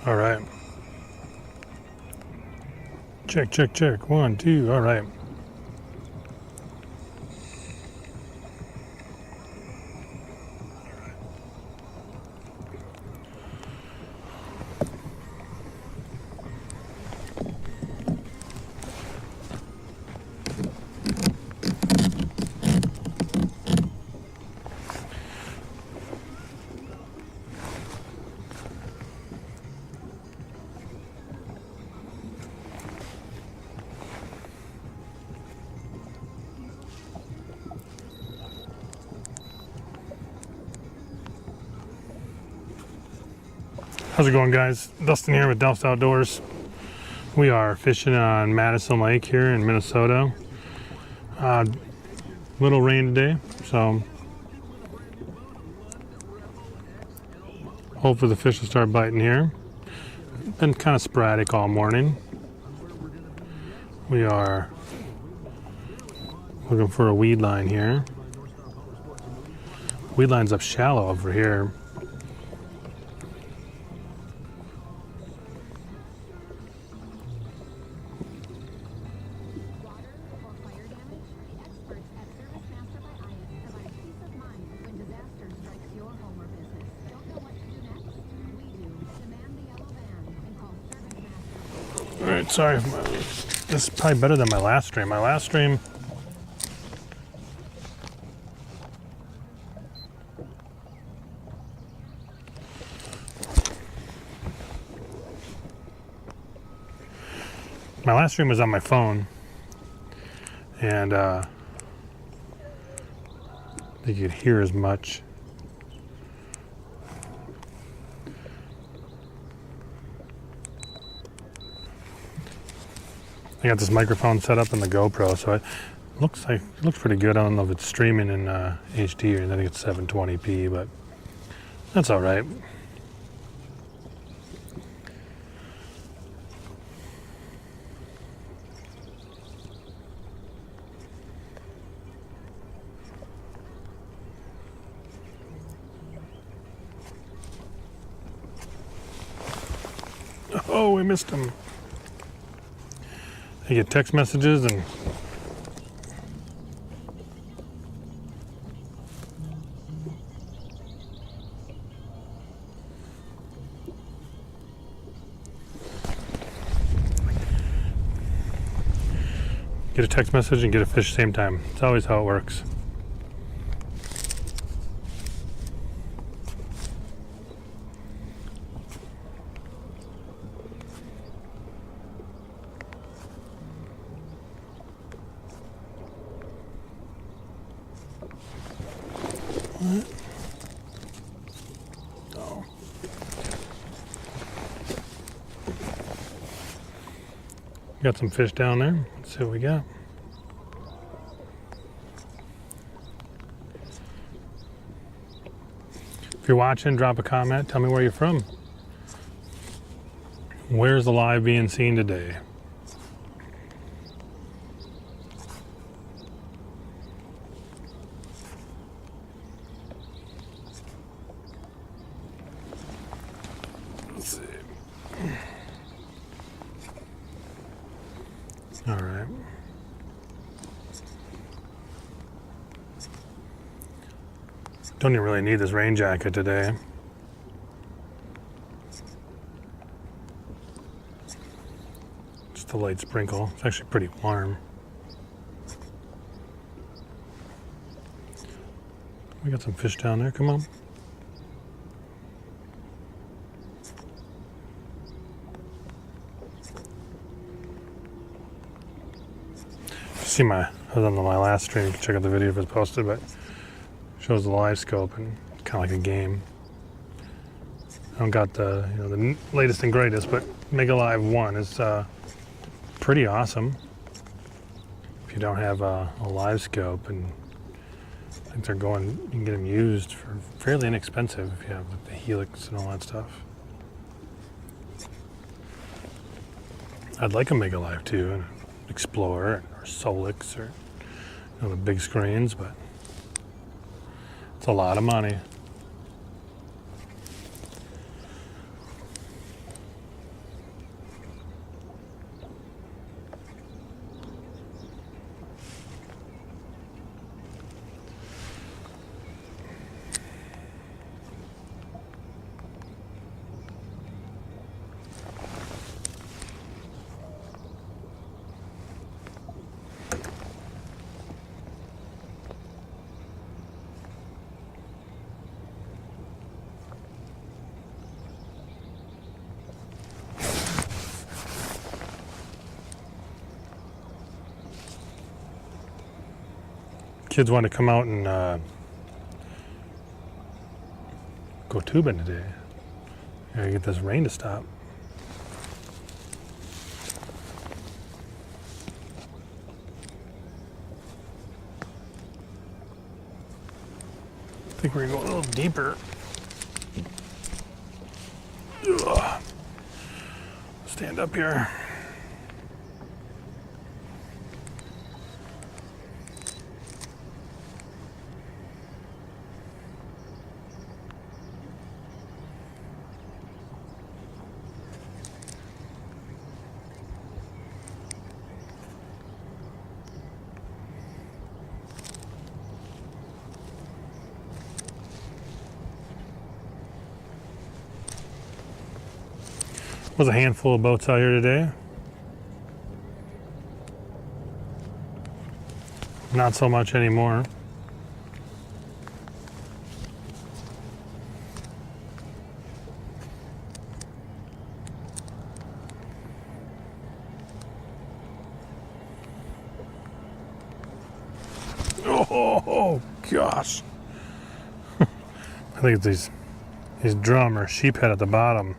All right. Check, check, check. 1, 2. All right. How's it going, guys? Dustin here with Doust Outdoors. We are fishing on Madison Lake here in Minnesota. Little rain today, so hopefully the fish will start biting here. Been kind of sporadic all morning. We are looking for a weed line here. Weed line's up shallow over here. Alright, sorry. This is probably better than my last stream. My last stream, was on my phone, and I think you could hear as much. I got this microphone set up in the GoPro, so it looks pretty good. I don't know if it's streaming in HD or I think it's 720p, but that's all right. Oh, we missed him. I get text messages and get a text message and get a fish same time. It's always how it works. Oh. Got some fish down there. Let's see what we got. If you're watching, drop a comment. Tell me where you're from. Where's the live being seen today? Let's see. All right. Don't even really need this rain jacket today. Just a light sprinkle. It's actually pretty warm. We got some fish down there. Come on. See I was on my last stream. You can check out the video if it's posted, but shows the live scope and kind of like a game. I don't got the the latest and greatest, but Mega Live 1 is pretty awesome. If you don't have a live scope, and I think you can get them used for fairly inexpensive if you have like the Helix and all that stuff. I'd like a Mega Live 2, an Explorer or Solix or the big screens, but it's a lot of money. Kids want to come out and go tubing today. Gotta get this rain to stop. I think we're gonna go a little deeper. Ugh. Stand up here. Was a handful of boats out here today. Not so much anymore. Oh gosh. I think it's these drum or sheephead at the bottom.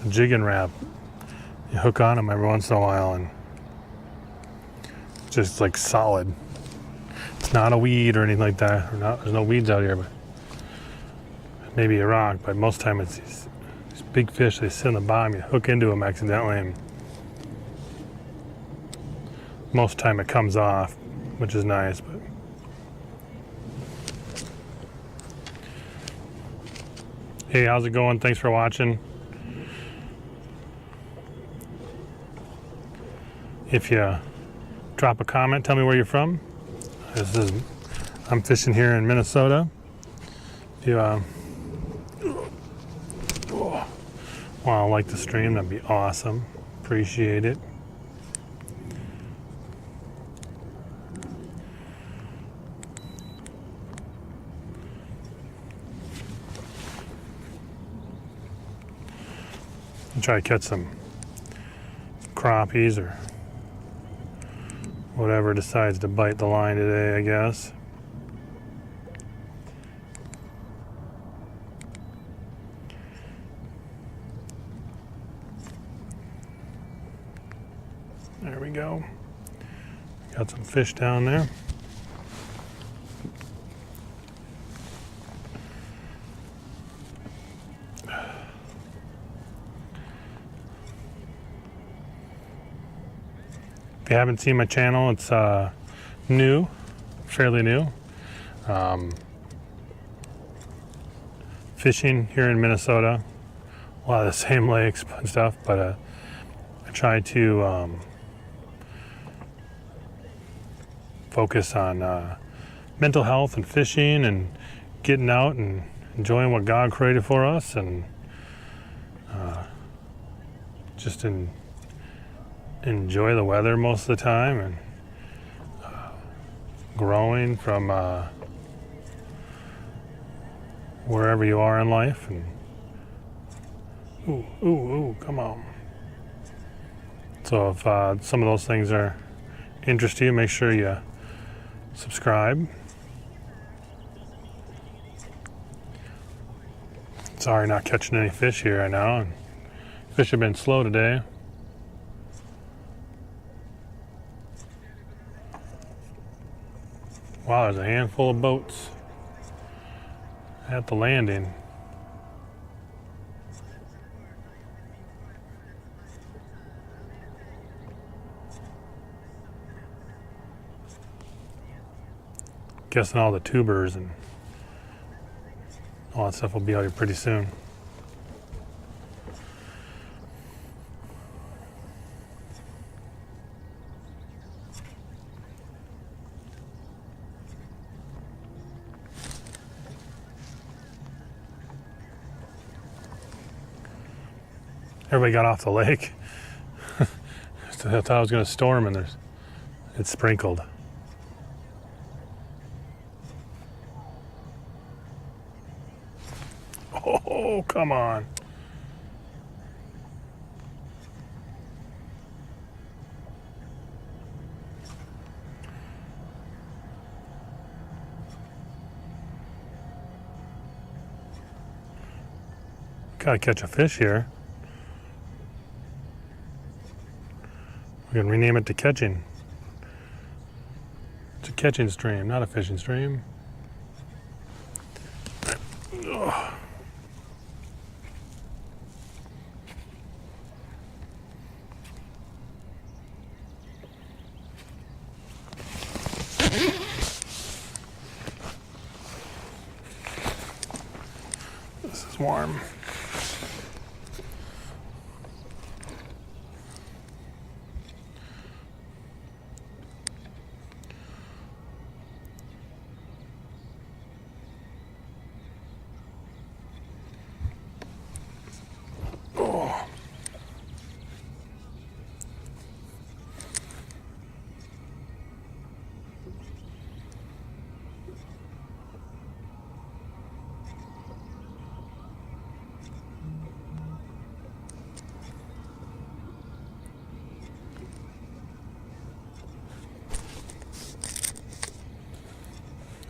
A jig and wrap. You hook on them every once in a while and just like solid. It's not a weed or anything like that. There's no weeds out here, but maybe a rock. But most of the time it's these big fish. They sit on the bottom. You hook into them accidentally, and most of the time it comes off, which is nice. But hey, how's it going? Thanks for watching. If you drop a comment, tell me where you're from. I'm fishing here in Minnesota. If you want to like the stream, that'd be awesome. Appreciate it. I'll try to catch some crappies or whatever decides to bite the line today, I guess. There we go. Got some fish down there. If you haven't seen my channel, it's new, fairly new. Fishing here in Minnesota, a lot of the same lakes and stuff, but I try to focus on mental health and fishing and getting out and enjoying what God created for us, and just enjoy the weather most of the time, and growing from wherever you are in life. And ooh, come on. So if some of those things are interest you, make sure you subscribe. Sorry, not catching any fish here right now. Fish have been slow today. Wow, there's a handful of boats at the landing. Guessing all the tubers and all that stuff will be out here pretty soon. Everybody got off the lake. I thought it was going to storm, and it's sprinkled. Oh, come on. Gotta catch a fish here. We can rename it to catching. It's a catching stream, not a fishing stream. Ugh. This is warm. Oh.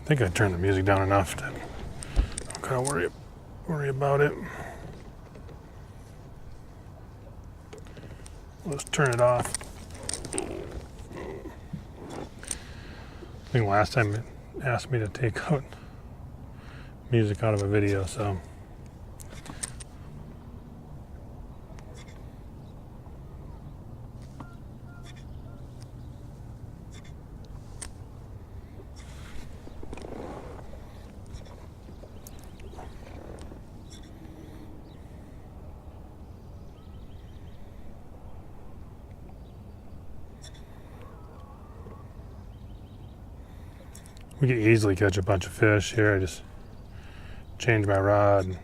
I think I turned the music down enough to kind of worry about it. Let's turn it off. I think last time it asked me to take out music out of a video, so. We can easily catch a bunch of fish here. I just changed my rod and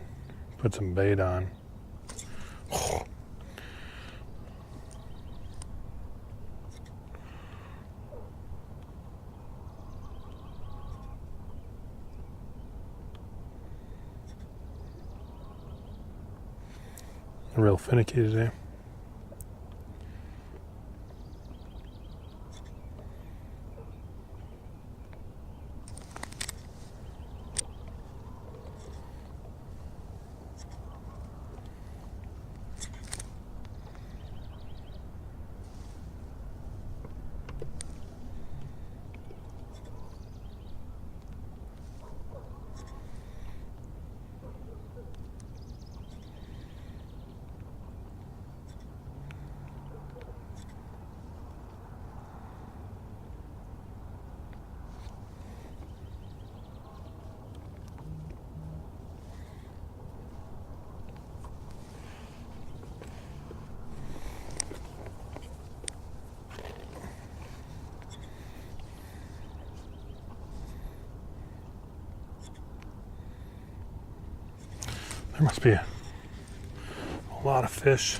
put some bait on. Real finicky today. There must be a lot of fish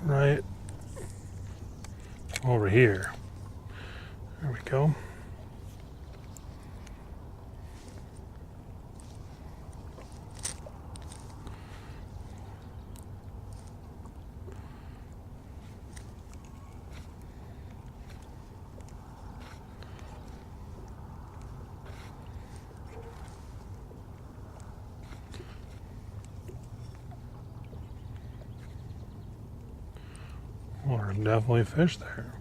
right over here. There we go. Well, there's definitely fish there.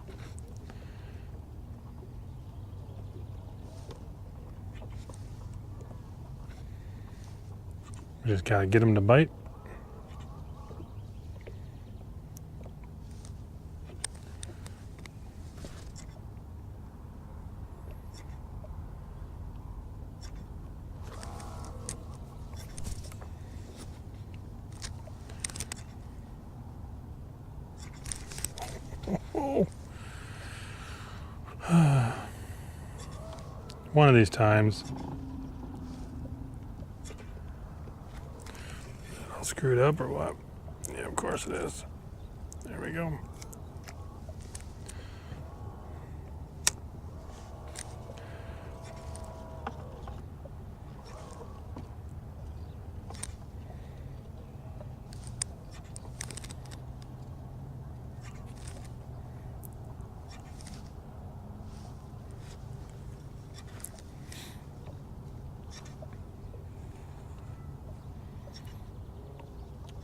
We just gotta get them to bite. One of these times. All screwed up or what? Yeah, of course it is. There we go.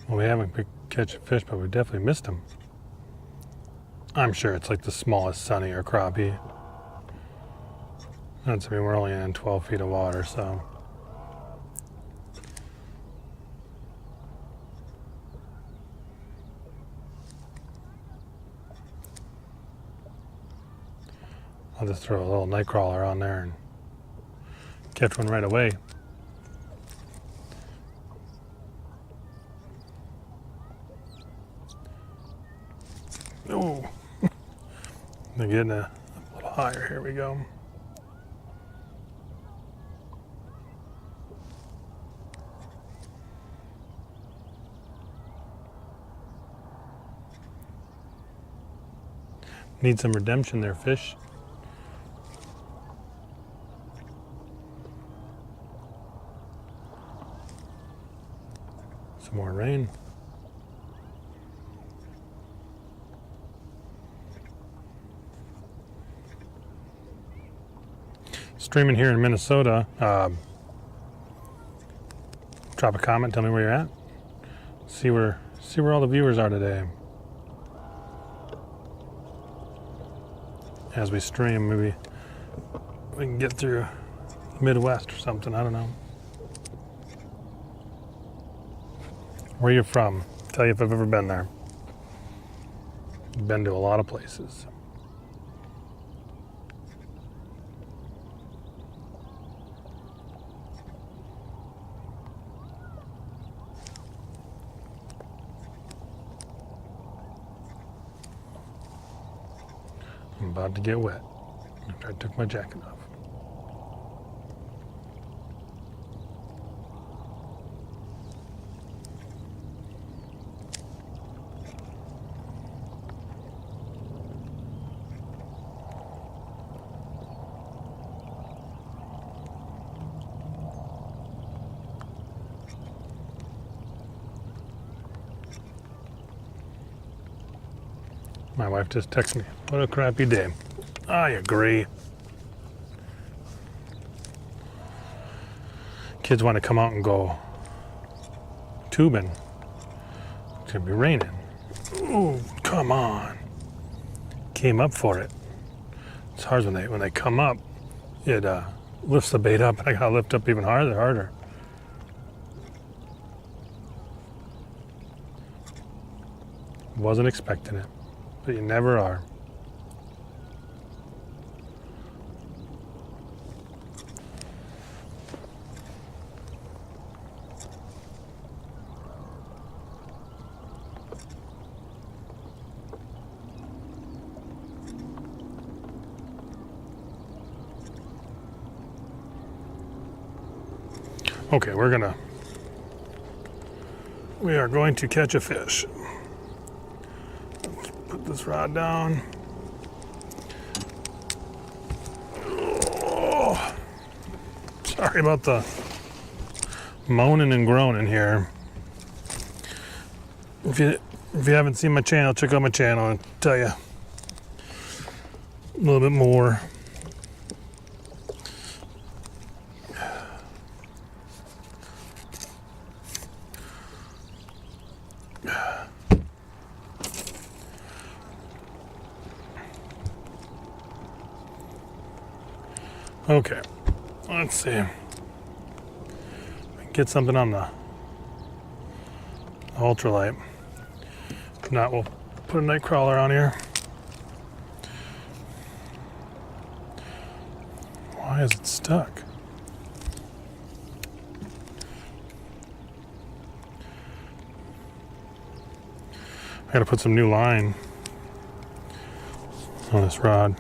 Well, we haven't been catching fish, but we definitely missed them. I'm sure it's like the smallest sunny or crappie. I mean, we're only in 12 feet of water, so. I'll just throw a little night crawler on there and catch one right away. Oh, they're getting a little higher. Here we go. Need some redemption there, fish. Some more rain. Streaming here in Minnesota. Drop a comment, tell me where you're at. See where all the viewers are today. As we stream, maybe we can get through the Midwest or something, I don't know. Where you from? Tell you if I've ever been there. Been to a lot of places. I'm about to get wet after I took my jacket off. My wife just texted me, what a crappy day. I agree. Kids want to come out and go tubing. It's gonna be raining. Ooh, come on. Came up for it. It's hard when they come up, it lifts the bait up. I gotta lift up even harder. Wasn't expecting it. But you never are. Okay, we are going to catch a fish. Put this rod down. Oh, sorry about the moaning and groaning here. If you haven't seen my channel, check out my channel and tell you a little bit more. Okay, let's see. Get something on the ultralight. If not, we'll put a night crawler on here. Why is it stuck? I gotta put some new line on this rod.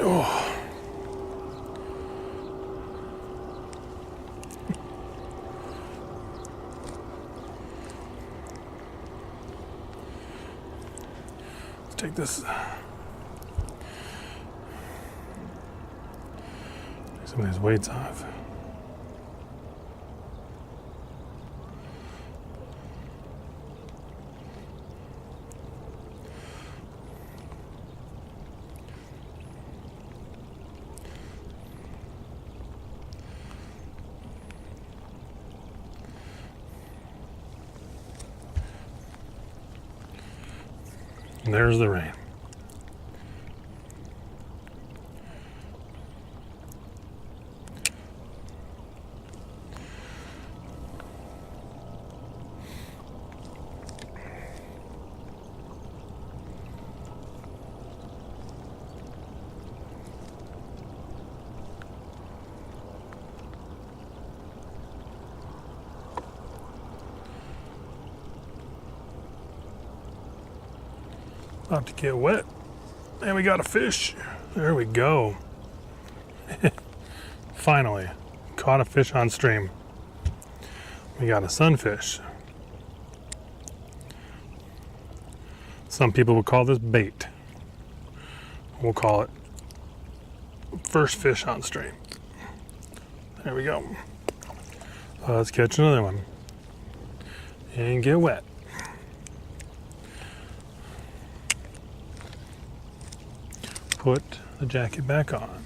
Oh. Let's take this. Take some of these weights off. there's the rain. About to get wet. And we got a fish. There we go. Finally, caught a fish on stream. We got a sunfish. Some people would call this bait. We'll call it first fish on stream. There we go. Let's catch another one. And get wet. Put the jacket back on.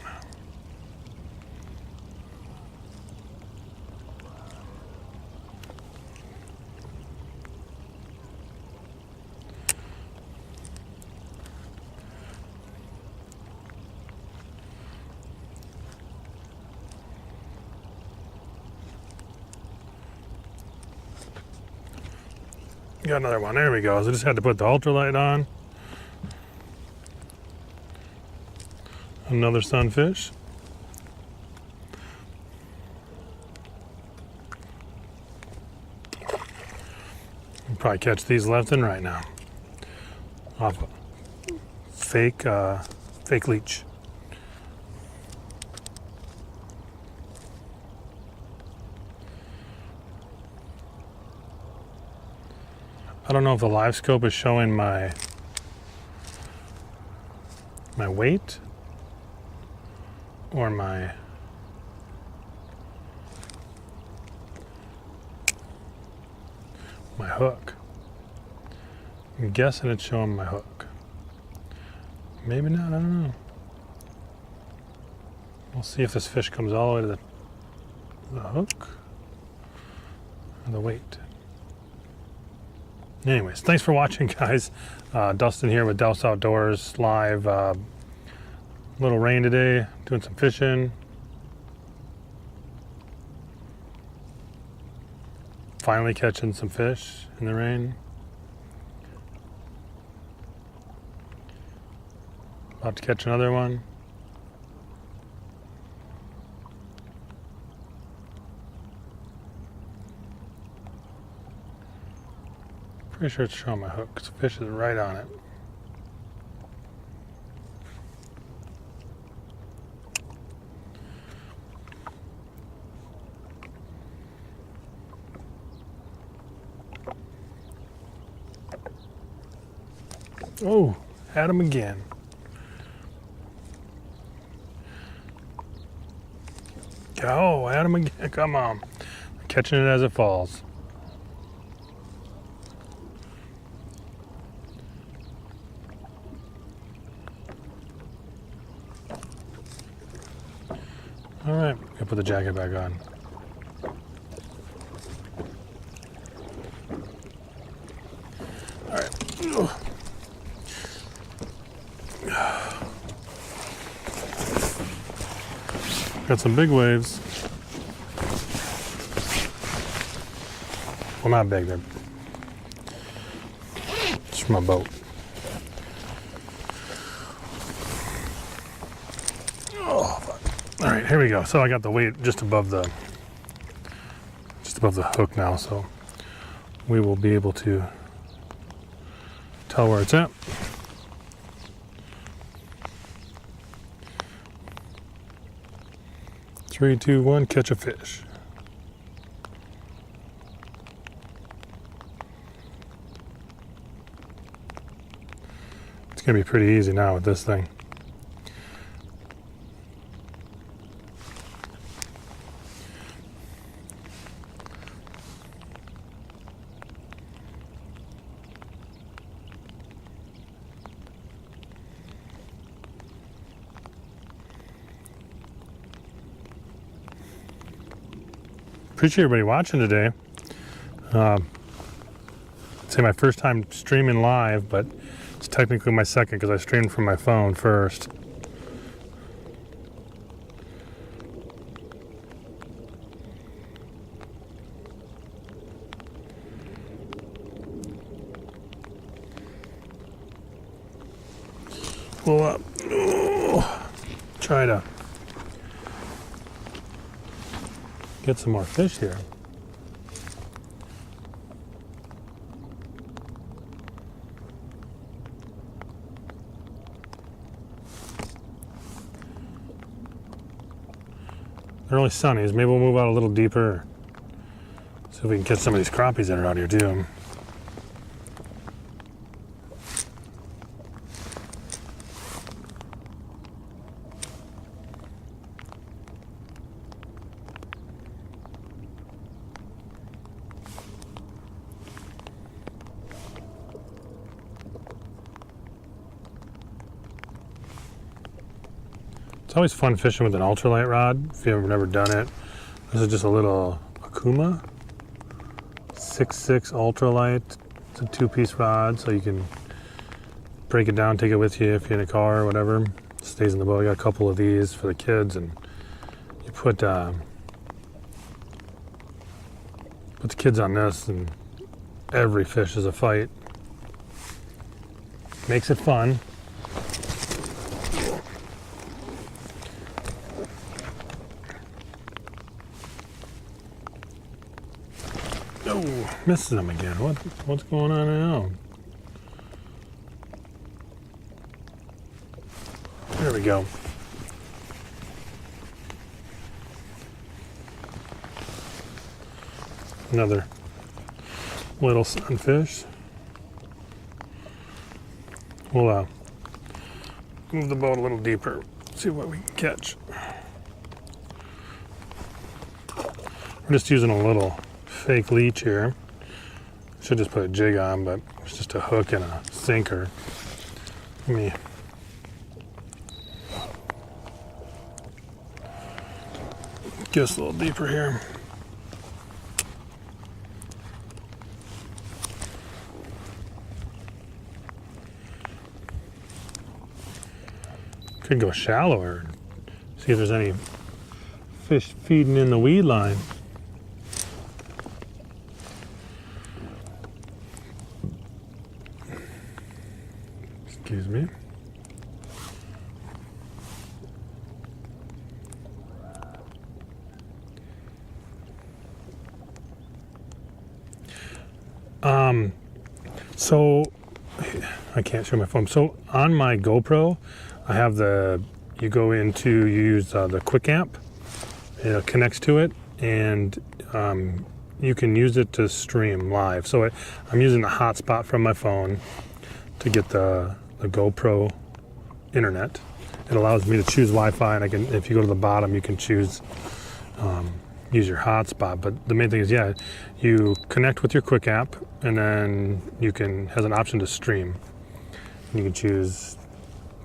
Got another one. There we go. So I just had to put the ultralight on. Another sunfish. You'll probably catch these left and right now. Off a fake leech. I don't know if the live scope is showing my weight or my hook. I'm guessing it's showing my hook. Maybe not, I don't know. We'll see if this fish comes all the way to the hook or the weight. Anyways, thanks for watching, guys. Dustin here with Douse Outdoors Live. Little rain today, doing some fishing. Finally catching some fish in the rain. About to catch another one. Pretty sure it's showing my hook because the fish is right on it. Oh, had him again. Oh, had him again. Come on. Catching it as it falls. All right, gonna put the jacket back on. All right. Got some big waves. Well, not big, they're just from my boat. Oh, fuck. All right, here we go. So I got the weight just above the hook now, so we will be able to tell where it's at. Three, two, one, catch a fish. It's gonna be pretty easy now with this thing. Appreciate everybody watching today. It's my first time streaming live, but It's technically my second because I streamed from my phone first. Pull up. Oh, try to get some more fish here. They're only sunnies. Maybe we'll move out a little deeper. See if we can catch some of these crappies that are out here too. It's always fun fishing with an ultralight rod if you've never done it. This is just a little Akuma 6.6 ultralight. It's a 2-piece rod, so you can break it down, take it with you if you're in a car or whatever. It stays in the boat. I got a couple of these for the kids, and you put the kids on this, and every fish is a fight. Makes it fun. Oh, missing them again. What's going on now? There we go. Another little sunfish. We'll move the boat a little deeper, see what we can catch. We're just using a little fake leech here. Should just put a jig on, but it's just a hook and a sinker. Let me get us a little deeper here. Could go shallower, see if there's any fish feeding in the weed line. Excuse me. So I can't show my phone. So on my GoPro, I have you use the Quick Amp. It connects to it, and you can use it to stream live. So I'm using the hotspot from my phone to get the GoPro internet. It allows me to choose Wi-Fi, and if you go to the bottom, you can choose use your hotspot. But the main thing is, yeah, you connect with your Quick App, and then has an option to stream. You can choose.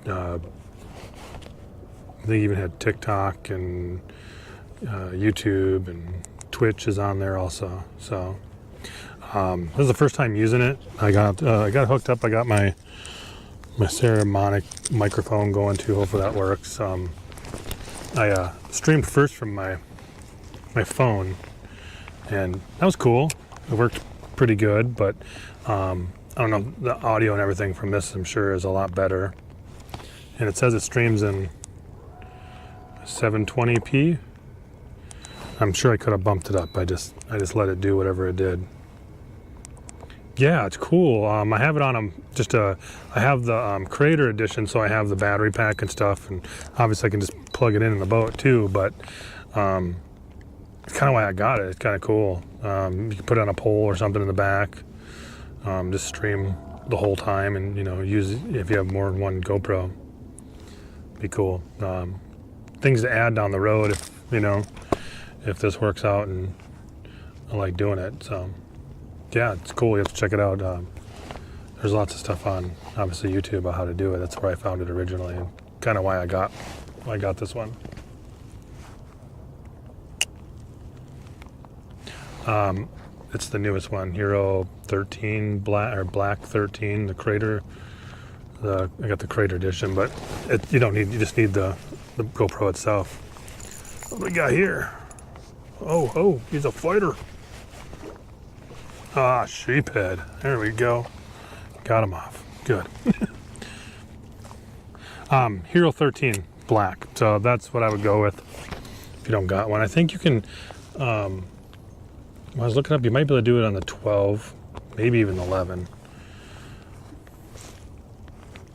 They even had TikTok and YouTube, and Twitch is on there also. So this is the first time using it. I got hooked up. I got my Saramonic microphone going too. Hopefully that works. I streamed first from my phone, and that was cool. It worked pretty good, but I don't know, the audio and everything from this I'm sure is a lot better. And it says it streams in 720p. I'm sure I could have bumped it up. I just let it do whatever it did. Yeah, it's cool. I have it on I have the Creator Edition, so I have the battery pack and stuff, and obviously I can just plug it in the boat too, but it's kind of why I got it. It's kind of cool. You can put it on a pole or something in the back, just stream the whole time, and use it if you have more than one GoPro. Be cool. Things to add down the road if this works out, and I like doing it. So yeah, it's cool. You have to check it out. There's lots of stuff on obviously YouTube about how to do it. That's where I found it originally, and kind of why I got this one. It's the newest one, Hero 13 Black 13, the Creator I got the Creator Edition, but you don't need. You just need the GoPro itself. What do we got here? Oh, he's a fighter. Ah, sheephead. There we go. Got him off. Good. Hero 13 black. So that's what I would go with if you don't got one. I think you can. I was looking up. You might be able to do it on the 12, maybe even 11.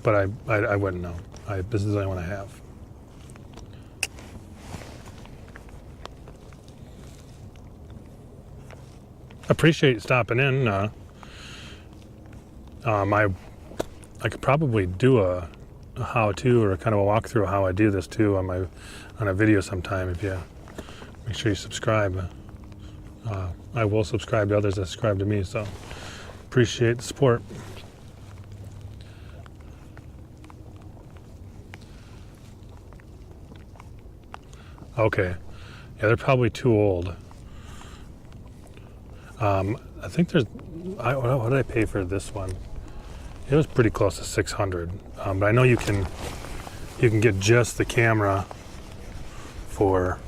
But I wouldn't know. This is the only one I have. Appreciate you stopping in. I could probably do a how-to or a kind of a walkthrough of how I do this too on a video sometime. If you make sure you subscribe. I will subscribe to others that subscribe to me. So appreciate the support. Okay, yeah, they're probably too old. I think there's. What did I pay for this one? It was pretty close to 600. But I know you can get just the camera for.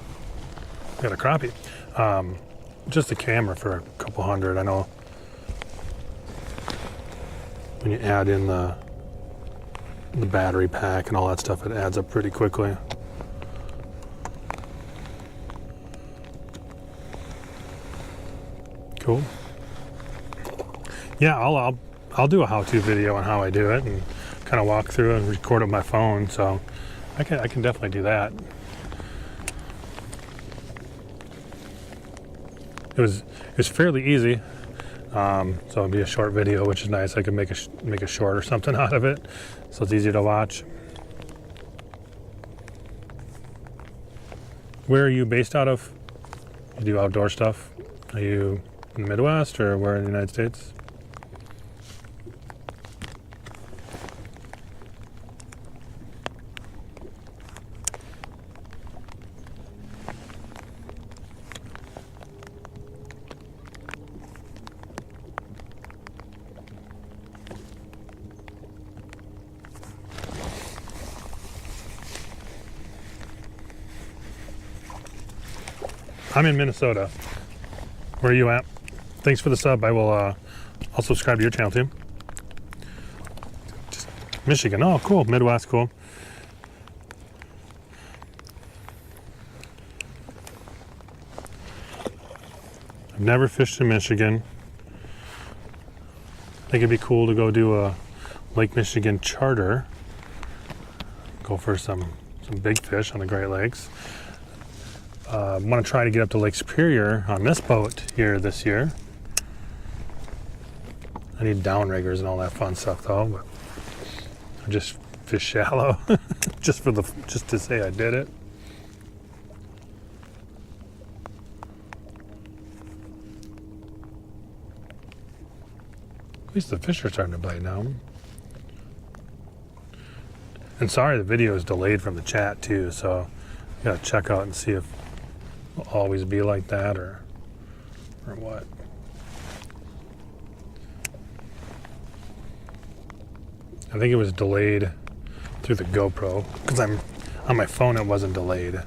Got a crappie. Just the camera for a couple hundred. I know when you add in the battery pack and all that stuff, it adds up pretty quickly. Cool. Yeah, I'll do a how-to video on how I do it and kind of walk through and record with my phone. So I can definitely do that. It was fairly easy. So it'd be a short video, which is nice. I can make a short or something out of it, so it's easy to watch. Where are you based out of? You do outdoor stuff? Are you in the Midwest or where in the United States? I'm in Minnesota. Where are you at? Thanks for the sub. I'll subscribe to your channel too. Just Michigan. Oh, cool. Midwest, cool. I've never fished in Michigan. I think it'd be cool to go do a Lake Michigan charter. Go for some big fish on the Great Lakes. I want to try to get up to Lake Superior on this boat here this year. I need downriggers and all that fun stuff though, but I just fish shallow just to say I did it. At least the fish are starting to bite now. And sorry the video is delayed from the chat too, so I gotta check out and see if it'll always be like that or what. I think it was delayed through the GoPro because I'm on my phone. It wasn't delayed.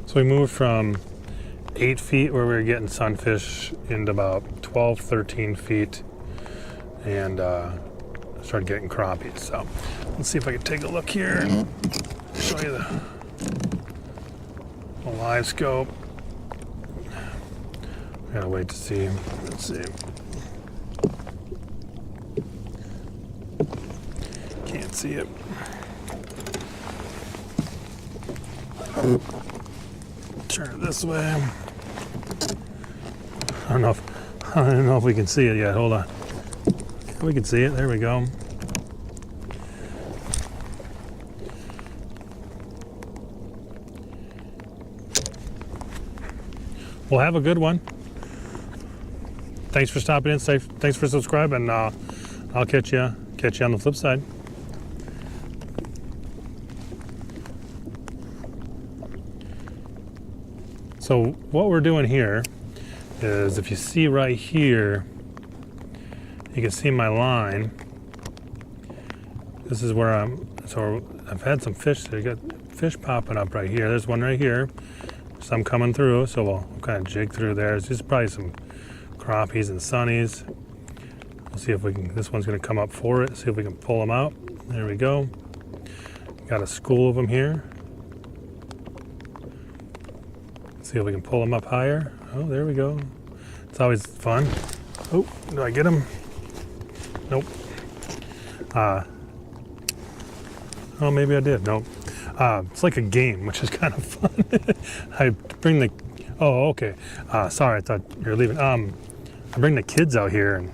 So we moved from 8 feet where we were getting sunfish into about 12, 13 feet and started getting crappies. So let's see if I can take a look here and show you the live scope. I gotta wait to see. Let's see. Can't see it. Turn it this way. I don't know if we can see it yet. Hold on. We can see it. There we go. We'll have a good one. thanks for stopping in. Thanks for subscribing. I'll catch you on the flip side. So what we're doing here is, if you see right here, you can see my line. This is where I've had some fish. So you got fish popping up right here. There's one right here. Some coming through, so we'll kind of jig through there. There's just probably some crappies and sunnies. We'll see if we can, this one's gonna come up for it. See if we can pull them out. There we go. Got a school of them here. See if we can pull them up higher. Oh, there we go. It's always fun. Oh, did I get him? Nope. Oh, maybe I did. Nope. It's like a game, which is kind of fun. I bring the, oh, okay. Sorry, I thought you were leaving. I bring the kids out here and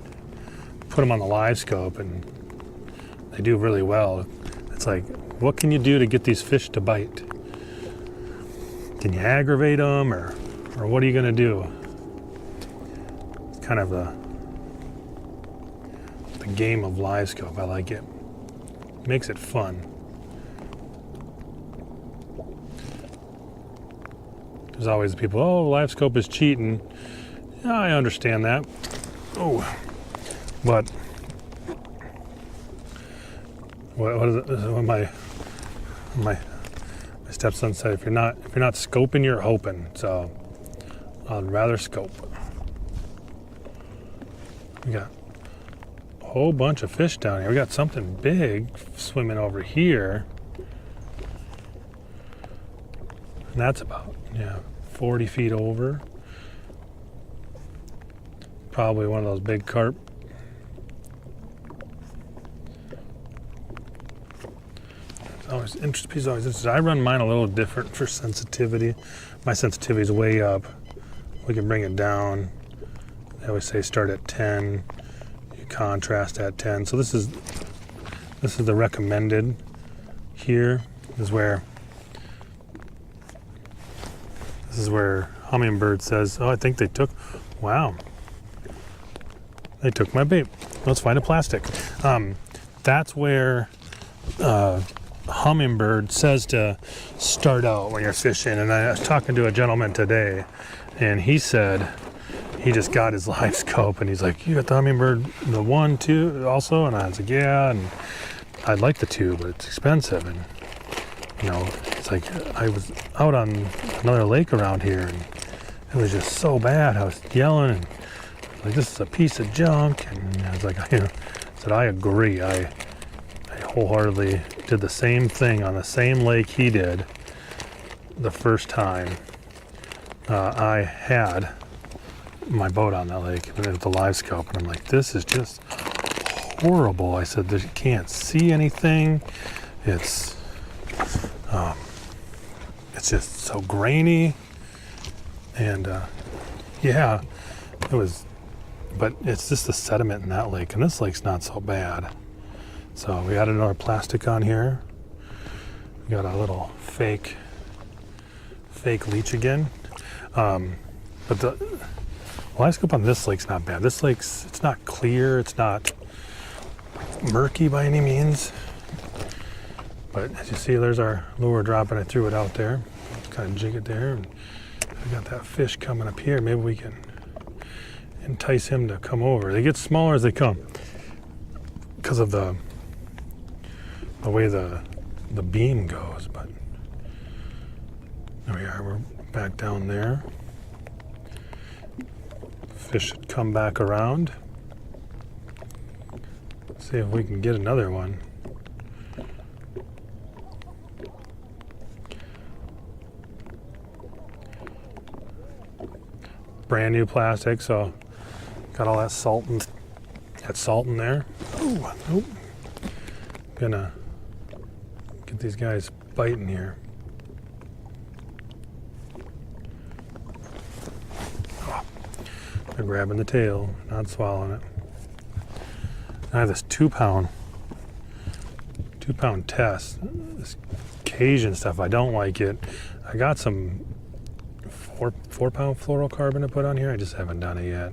put them on the live scope, and they do really well. It's like, what can you do to get these fish to bite? Can you aggravate them, or what are you gonna do? It's kind of the game of live scope. I like it. Makes it fun. There's always people, oh, live scope is cheating. Yeah, I understand that. Oh, but what is it? What my stepson said, if you're not scoping, you're hoping. So I'd rather scope. We got a whole bunch of fish down here. We got something big swimming over here. And that's about, 40 feet over. Probably one of those big carp. It's always interesting. I run mine a little different for sensitivity. My sensitivity is way up. We can bring it down. I always say start at 10. You contrast at 10. So this is the recommended. Here is where Humminbird says, oh, I think they took, wow, they took my bait. Let's find a plastic. That's where Humminbird says to start out when you're fishing. And I was talking to a gentleman today, and he said he just got his live scope, and he's like, you got the Humminbird, the 1, 2 also? And I was like, yeah, and I'd like the 2, but it's expensive. And it's like, I was out on another lake around here, and it was just so bad. I was yelling, and like, this is a piece of junk. And I was like, I said, I agree. I wholeheartedly did the same thing on the same lake he did the first time I had my boat on that lake with the live scope, and I'm like, this is just horrible. I said, you can't see anything. It's just so grainy, and yeah, it was, but it's just the sediment in that lake, and this lake's not so bad. So we added another plastic on here. We got a little fake leech again, but the live scope on this lake's not bad. This lake's, it's not clear, it's not murky by any means. But as you see, there's our lure drop, and I threw it out there. Kind of jig it there, and we got that fish coming up here. Maybe we can entice him to come over. They get smaller as they come because of the way the beam goes. But there we are. We're back down there. Fish should come back around. See if we can get another one. Brand new plastic, so got all that salt in there. Oh, nope. Gonna get these guys biting here. Oh, they're grabbing the tail, not swallowing it. I have this 2-pound test. This Cajun stuff, I don't like it. I got some 4-pound fluorocarbon to put on here. I just haven't done it yet.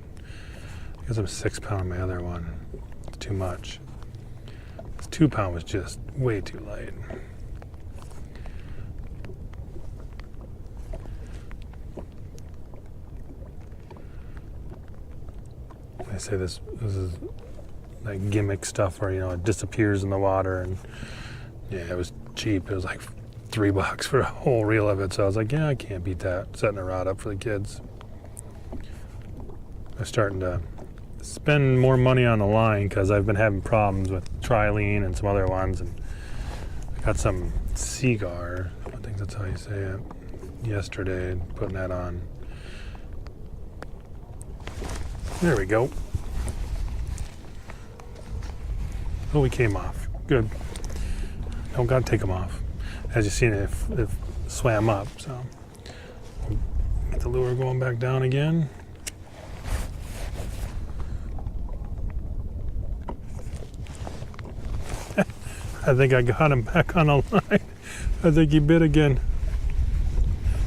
Because it was 6 pound on my other one. It's too much. This 2 pound was just way too light. They say this is like gimmick stuff where, you know, it disappears in the water, and yeah, it was cheap. It was like $3 for a whole reel of it. So I was like, yeah, I can't beat that. Setting a rod up for the kids. I'm starting to spend more money on the line because I've been having problems with Trilene and some other ones, and I got some Seagar, I think that's how you say it, yesterday, putting that on. There we go. Oh, we came off. Good. Don't gotta take them off. As you've seen, it swam up, so get the lure going back down again. I think I got him back on the line. I think he bit again.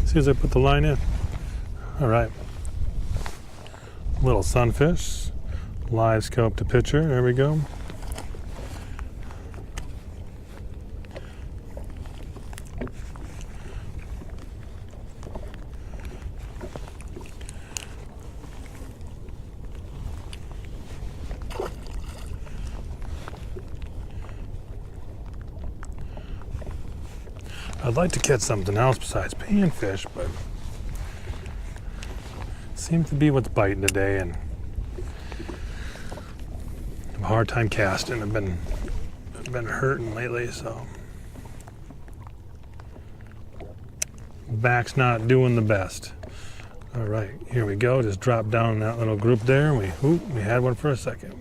As soon as I put the line in. All right. Little sunfish. Live scope to picture. There we go. I'd like to catch something else besides panfish, but seems to be what's biting today, and I have a hard time casting. I've been hurting lately, so back's not doing the best. All right, here we go. Just drop down in that little group there. We had one for a second.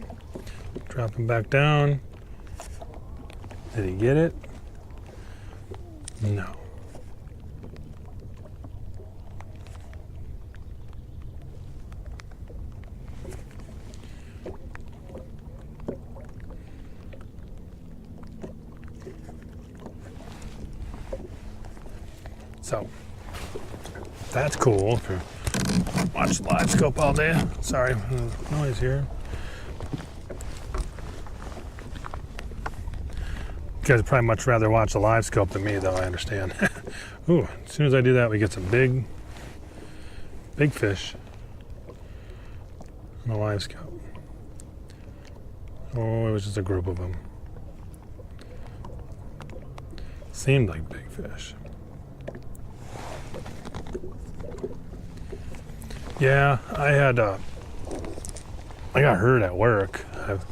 Drop him back down. Did he get it? No. So that's cool. If you watch live scope all day. Sorry, noise here. You guys would probably much rather watch the live scope than me, though, I understand. Ooh, as soon as I do that, we get some big fish on the live scope. Oh, it was just a group of them. Seemed like big fish. Yeah, I got hurt at work. I have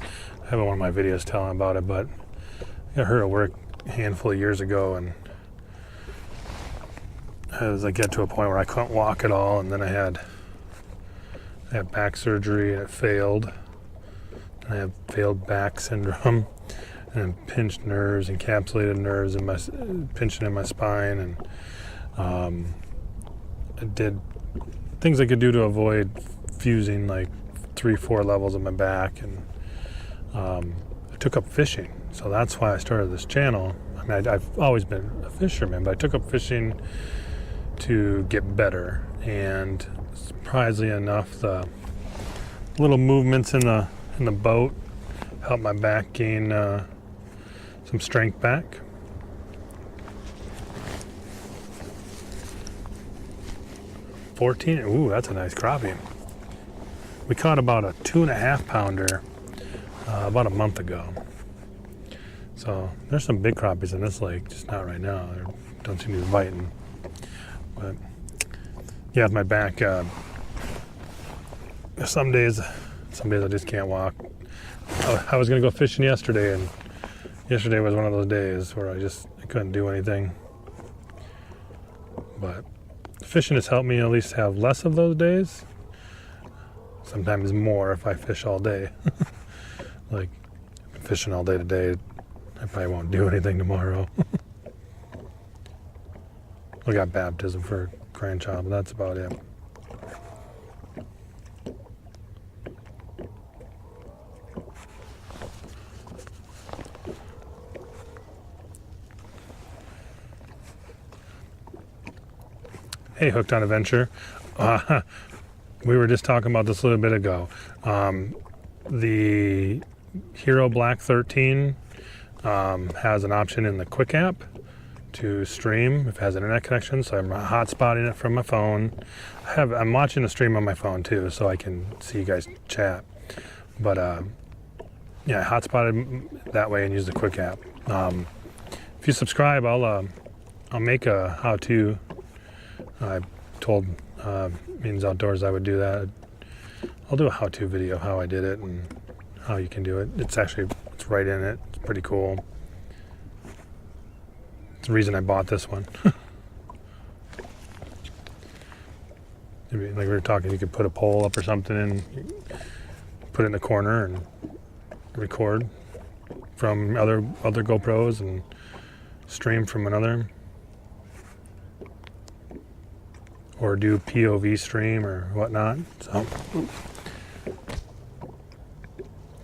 one of my videos telling about it, but I got hurt at work a handful of years ago, and as I get to a point where I couldn't walk at all, and then I had back surgery and it failed. And I have failed back syndrome and pinched nerves, encapsulated nerves in my pinching in my spine, and I did things I could do to avoid fusing like 3-4 levels of my back, and I took up fishing. So that's why I started this channel. I mean, I've always been a fisherman, but I took up fishing to get better. And surprisingly enough, the little movements in the boat helped my back gain some strength back. $14. Ooh, that's a nice crappie. We caught about a 2.5 pounder about a month ago. So there's some big crappies in this lake, just not right now. They don't seem to be biting. But yeah, with my back, some days I just can't walk. I was gonna go fishing yesterday, and yesterday was one of those days where I couldn't do anything. But fishing has helped me at least have less of those days. Sometimes more if I fish all day. Like, fishing all day today, I probably won't do anything tomorrow. I got baptism for a grandchild, but that's about it. Hey, Hooked on Adventure. we were just talking about this a little bit ago. The Hero Black 13 has an option in the Quick app to stream if it has internet connection. So I'm hotspotting it from my phone. I'm watching the stream on my phone too, so I can see you guys chat. But yeah, hotspotted that way and use the Quick app. If you subscribe, I'll make a how-to. I told Means Outdoors I would do that. I'll do a how-to video how I did it and how you can do it. It's right in it. It's pretty cool. It's the reason I bought this one. Like we were talking, you could put a pole up or something and put it in the corner and record from other GoPros and stream from another, or do POV stream or whatnot.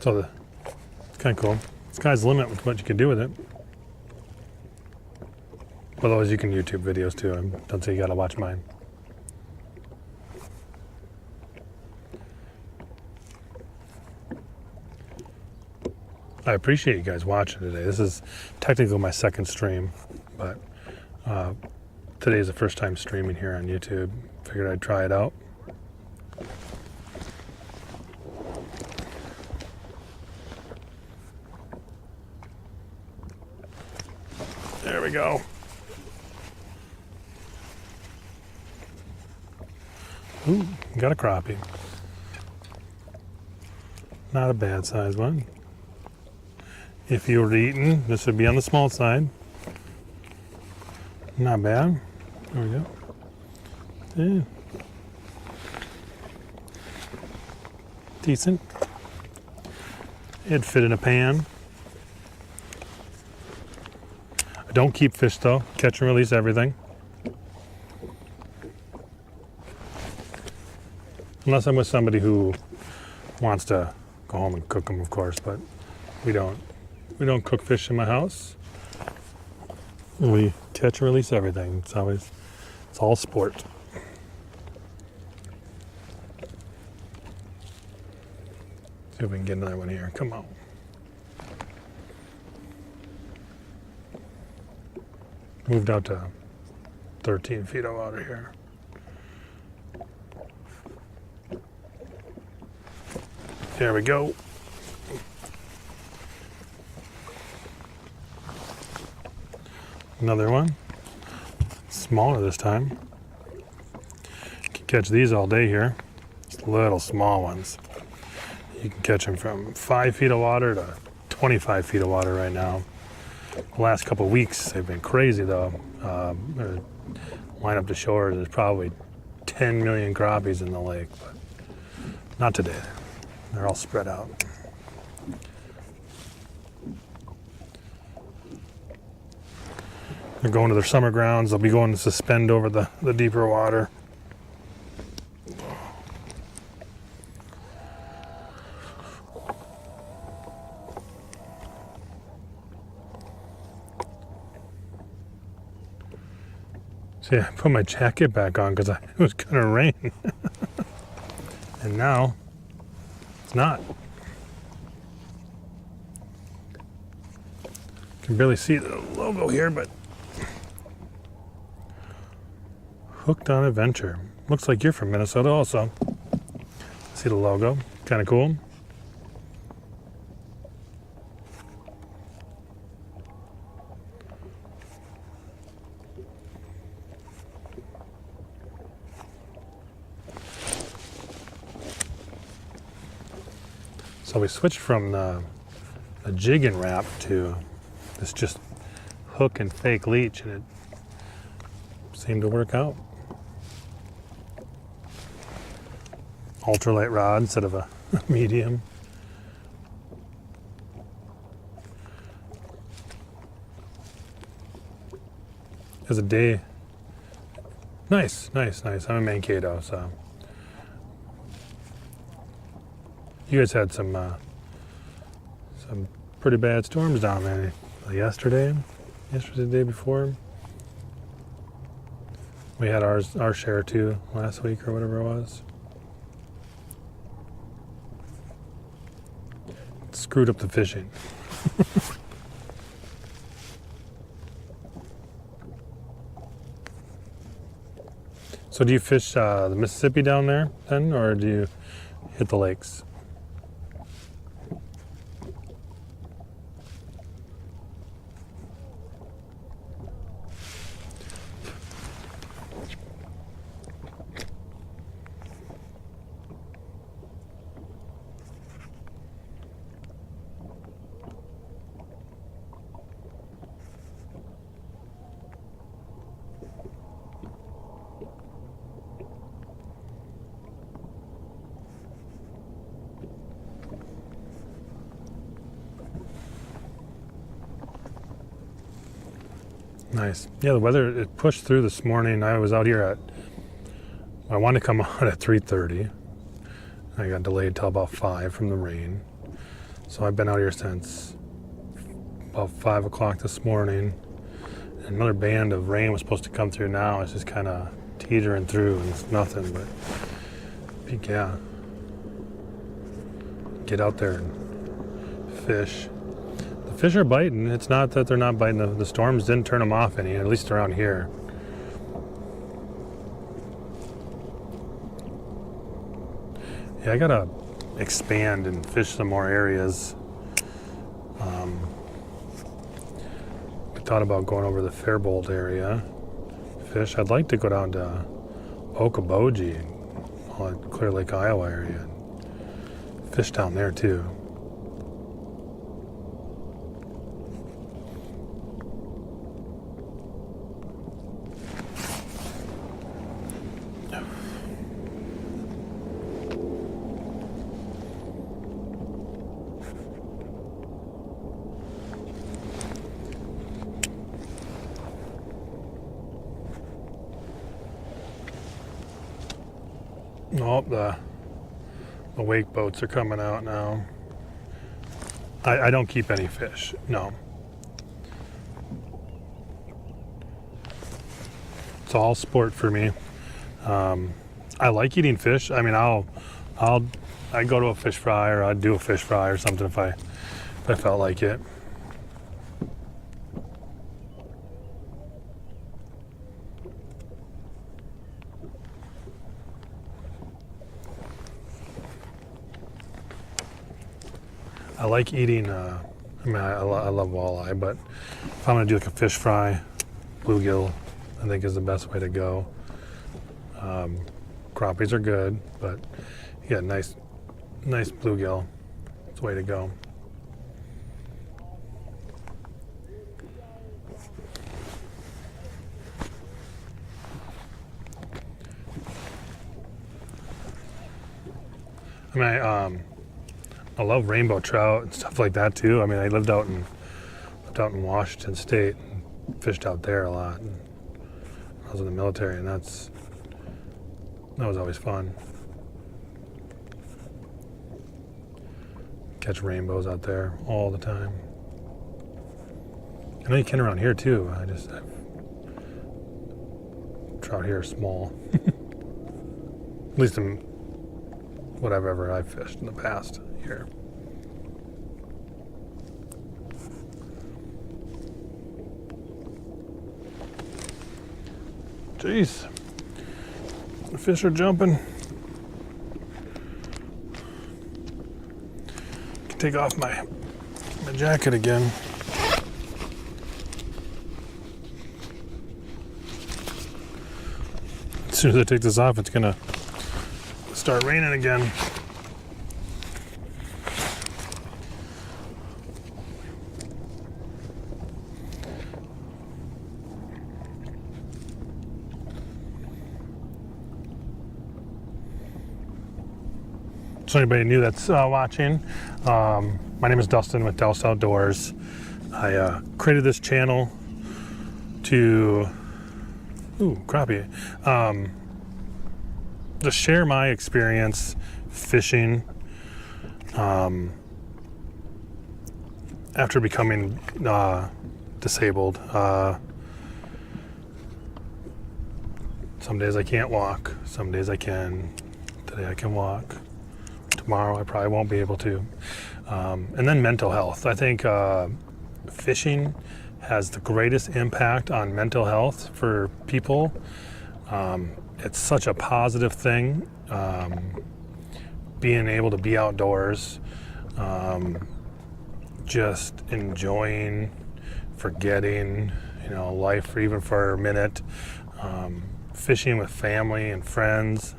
So it's kind of cool. Sky's the limit with what you can do with it. Otherwise, you can YouTube videos too. Don't say you gotta watch mine. I appreciate you guys watching today. This is technically my second stream, but today is the first time streaming here on YouTube. Figured I'd try it out. There we go. Ooh, got a crappie. Not a bad size one. If you were eating, this would be on the small side. Not bad. There we go. Yeah. Decent. It'd fit in a pan. I don't keep fish though. Catch and release everything. Unless I'm with somebody who wants to go home and cook them, of course, but we don't. We don't cook fish in my house. We catch and release everything. It's all sport. See if we can get another one here. Come on. Moved out to 13 feet of water here. There we go. Another one. Smaller this time. Can catch these all day here. Just little small ones. You can catch them from 5 feet of water to 25 feet of water right now. The last couple of weeks they've been crazy though. Line up to shore, there's probably 10 million crappies in the lake, but not today. They're all spread out. They're going to their summer grounds. They'll be going to suspend over the deeper water. See, I put my jacket back on because it was going to rain. And now, it's not. You can barely see the logo here, but Hooked on Adventure. Looks like you're from Minnesota also. See the logo? Kind of cool. So we switched from a jig and wrap to this just hook and fake leech, and it seemed to work out. Ultralight rod instead of a medium. As a day. Nice. I'm in Mankato, so. You guys had some pretty bad storms down there yesterday the day before. We had our share too last week or whatever it was. screwed up the fishing. So do you fish the Mississippi down there then, or do you hit the lakes? Nice. Yeah, the weather, it pushed through this morning. I was out here I wanted to come out at 3:30. I got delayed till about 5 from the rain. So I've been out here since about 5 o'clock this morning. And another band of rain was supposed to come through now. It's just kind of teetering through and it's nothing, but yeah. Get out there and fish. Fish are biting. It's not that they're not biting. The storms didn't turn them off any, at least around here. Yeah, I gotta expand and fish some more areas. We thought about going over the Faribault area. Fish. I'd like to go down to Okoboji, Clear Lake, Iowa area. Fish down there too. Oh, the wake boats are coming out now. I don't keep any fish, no. It's all sport for me. I like eating fish. I mean, I'd go to a fish fry, or I'd do a fish fry or something if I felt like it. I like eating, I love walleye, but if I'm gonna do like a fish fry, bluegill, I think is the best way to go. Crappies are good, but yeah, nice bluegill, it's the way to go. I mean, I love rainbow trout and stuff like that too. I mean, I lived out in Washington State and fished out there a lot. And I was in the military, and that was always fun. Catch rainbows out there all the time. I know you can around here too. Trout here are small. At least in whatever I've fished in the past here. Jeez, the fish are jumping. Can take off my jacket again. As soon as I take this off, it's gonna start raining again. So anybody new that's watching, my name is Dustin with Doused Outdoors. I created this channel to crappie. To share my experience fishing after becoming disabled. Some days I can't walk, some days I can. Today I can walk. Tomorrow I probably won't be able to. And then mental health. I think fishing has the greatest impact on mental health for people. It's such a positive thing. Being able to be outdoors, just enjoying, forgetting, life even for a minute. Fishing with family and friends.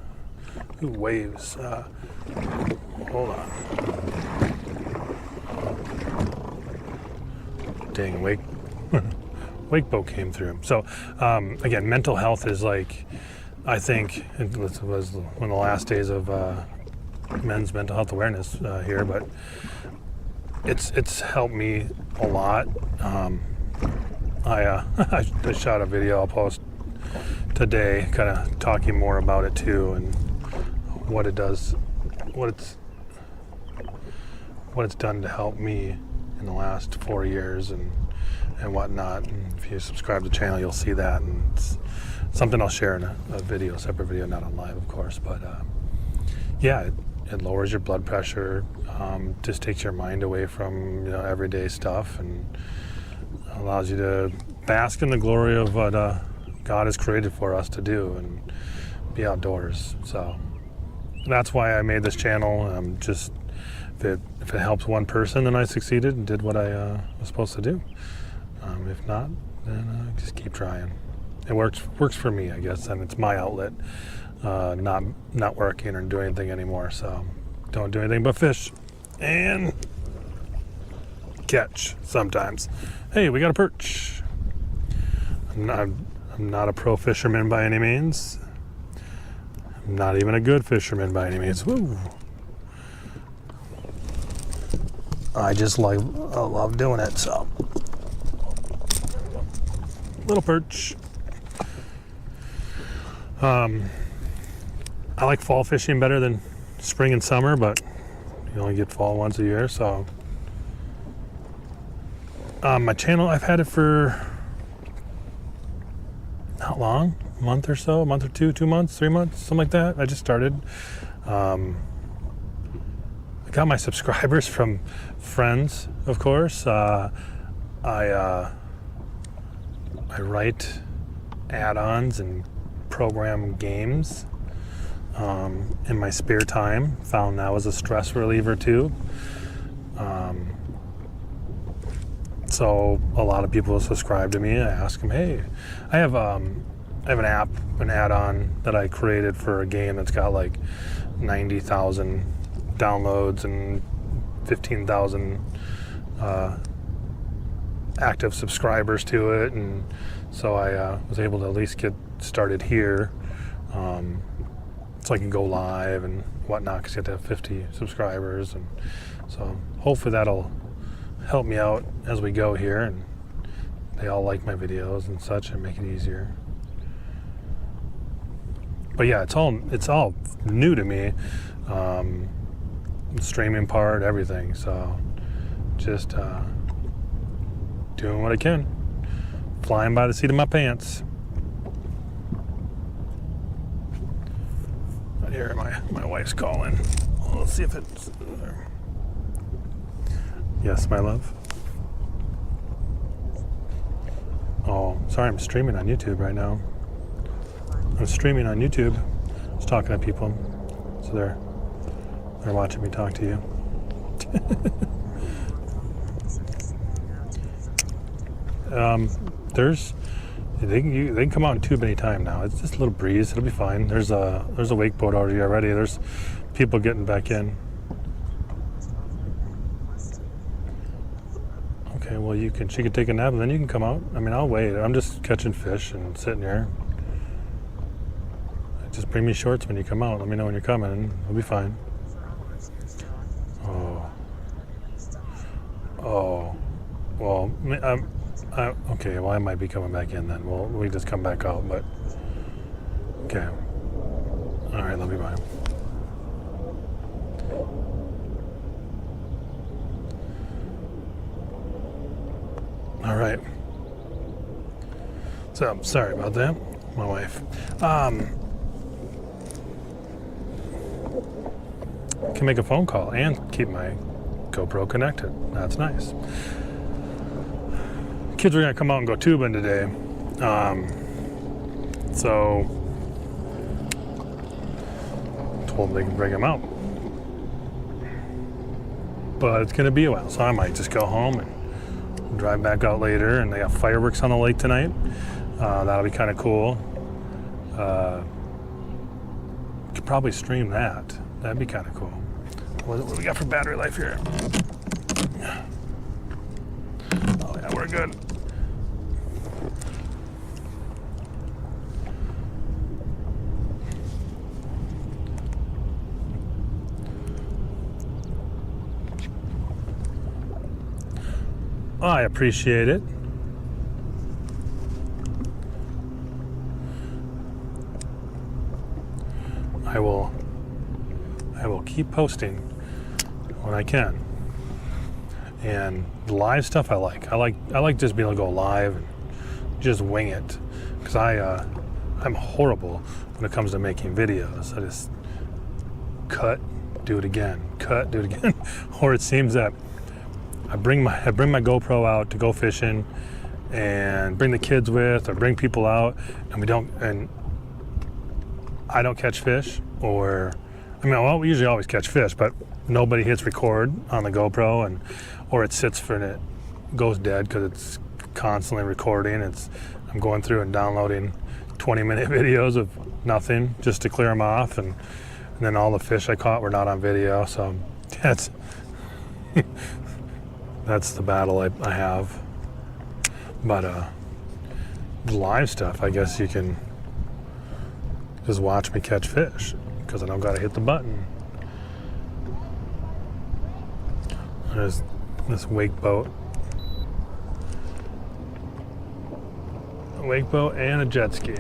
Ooh, waves. Hold on. Dang, wake boat came through. So again, mental health is like, I think it was one of the last days of men's mental health awareness here, but it's helped me a lot. I shot a video I'll post today, kind of talking more about it too, and what it does, what it's done to help me in the last 4 years and whatnot. And if you subscribe to the channel, you'll see that, and it's something I'll share in a video, separate video, not on live, of course. But yeah, it lowers your blood pressure, just takes your mind away from everyday stuff, and allows you to bask in the glory of what God has created for us to do and be outdoors. So that's why I made this channel. Just if it helps one person, then I succeeded and did what I was supposed to do. If not, then just keep trying. It works for me, I guess, and it's my outlet. Not working or doing anything anymore, so don't do anything but fish and catch sometimes. Hey, we got a perch. I'm not a pro fisherman by any means. I'm not even a good fisherman by any means. Woo. I love doing it, so. Little perch. I like fall fishing better than spring and summer, but you only get fall once a year, so. My channel, I've had it for not long, a month or so, a month or two, 2 months, 3 months, something like that. I just started. I got my subscribers from friends, of course. I write add-ons and program games in my spare time. Found that was a stress reliever too. So a lot of people subscribe to me. I ask them, hey, I have an app, an add-on that I created for a game that's got like 90,000 downloads and 15,000 active subscribers to it, and so I was able to at least get started here, so I can go live and whatnot, because you have to have 50 subscribers, and so hopefully that'll help me out as we go here, and they all like my videos and such and make it easier. But yeah, it's all new to me, the streaming part, everything. So just doing what I can, flying by the seat of my pants. Right here, my wife's calling. Let's see if it's there. Yes, my love. Oh, sorry, I'm streaming on YouTube right now. I'm streaming on YouTube. I was talking to people, so they're watching me talk to you. They can come out in tube anytime now. It's just a little breeze. It'll be fine. There's a wake boat already. There's people getting back in. Okay, well she could take a nap and then you can come out. I mean, I'll wait. I'm just catching fish and sitting here. Just bring me shorts when you come out. Let me know when you're coming and it'll be fine. Oh. Well, okay, well I might be coming back in then. Well, we just come back out, but okay. All right, love you, bye. All right. So, sorry about that, my wife. Can make a phone call and keep my GoPro connected. That's nice. Kids were gonna come out and go tubing today. So told them they can bring them out. But it's gonna be a while, so I might just go home and drive back out later. And they got fireworks on the lake tonight. That'll be kind of cool. Could probably stream that. That'd be kind of cool. What do we got for battery life here? Oh yeah, we're good. I appreciate it. I will keep posting when I can. And the live stuff I like just being able to go live and just wing it, because I'm horrible when it comes to making videos. I just cut, do it again, cut, do it again. Or it seems that I bring my GoPro out to go fishing and bring the kids with, or bring people out, and I don't catch fish, or we usually always catch fish, but nobody hits record on the GoPro, or it sits and it goes dead because it's constantly recording. I'm going through and downloading 20-minute videos of nothing just to clear them off, and then all the fish I caught were not on video. So that's that's the battle I have. But the live stuff, I guess you can just watch me catch fish, because I don't gotta hit the button. There's this wake boat. A wake boat and a jet ski.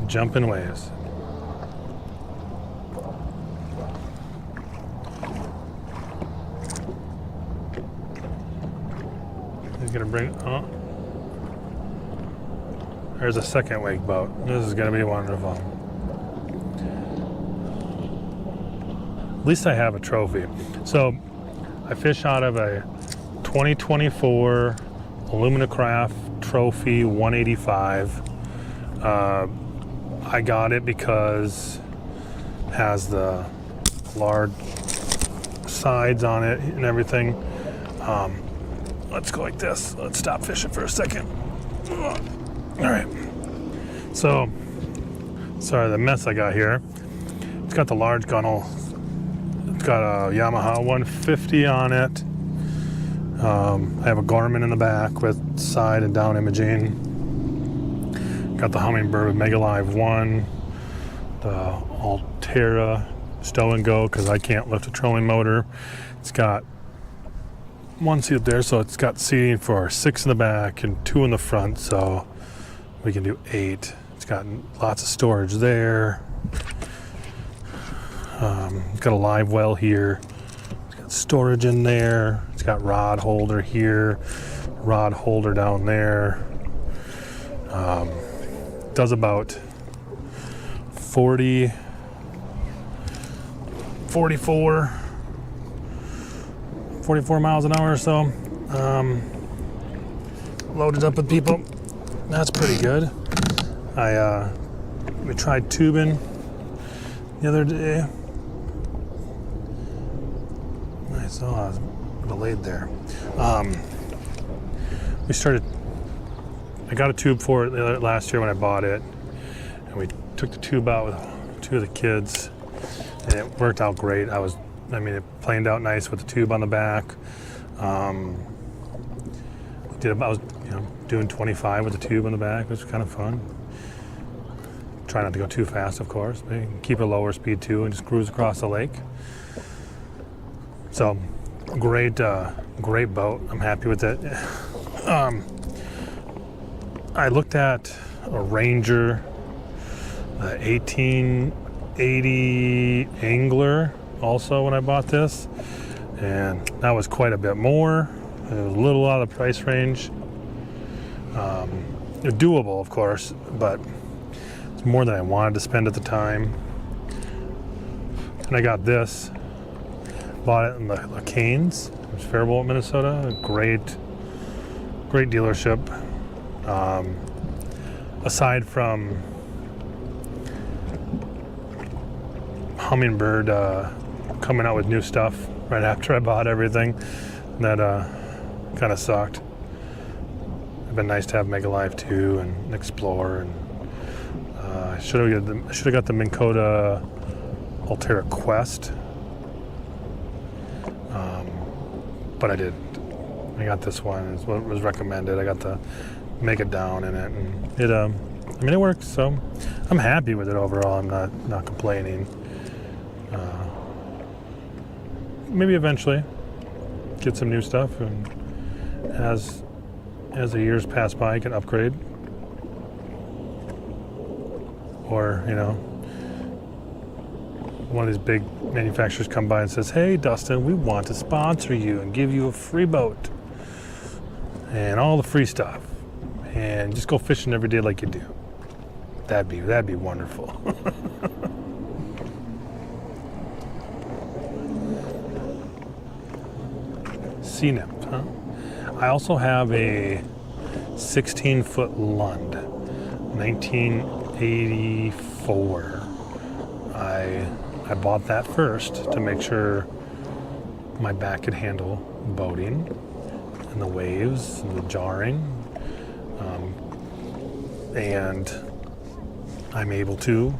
Jumping waves. He's gonna bring, oh. There's a second wake boat. This is gonna be wonderful. At least I have a trophy. So I fish out of a 2024 Alumacraft Trophy 185. I got it because it has the large sides on it and everything. Let's go like this. Let's stop fishing for a second. All right. So, sorry the mess I got here. It's got the large gunnel. It's got a Yamaha 150 on it. I have a Garmin in the back with side and down imaging. Got the Humminbird Mega Live 1. The Altera Stow and Go, because I can't lift a trolling motor. It's got one seat up there, so it's got seating for 6 in the back and 2 in the front, so we can do 8. It's got lots of storage there. It's got a live well here. It's got storage in there. It's got rod holder here, rod holder down there. Does about 44 miles an hour or so. Loaded up with people. That's pretty good. We tried tubing the other day. I saw I was delayed there. I got a tube for it last year when I bought it, and we took the tube out with 2 of the kids, and it worked out great. It planed out nice with the tube on the back. I was doing 25 with the tube on the back, which was kind of fun. Try not to go too fast, of course. But keep a lower speed too, and just cruise across the lake. So, great boat. I'm happy with it. I looked at a Ranger, 1880 Angler, also when I bought this, and that was quite a bit more. It was a little out of the price range. Doable, of course, but it's more than I wanted to spend at the time. And I got this. Bought it in the Canes, which is Faribault, Minnesota. A great dealership. Aside from Humminbird coming out with new stuff right after I bought everything, that kind of sucked. It'd been nice to have Mega Live 2 and Explorer, and I should have got the Minn Kota Ulterra Quest, but I didn't. I got this one. It's what was recommended. I got the Mega Down in it, and it I mean, it works. So I'm happy with it overall. I'm not complaining. Maybe eventually get some new stuff, and as the years pass by, I can upgrade. Or, you know, one of these big manufacturers come by and says, "Hey, Dustin, we want to sponsor you and give you a free boat and all the free stuff, and just go fishing every day like you do." That'd be wonderful. Sea nymph, huh? I also have a 16-foot Lund, 1984. I bought that first to make sure my back could handle boating and the waves and the jarring, and I'm able to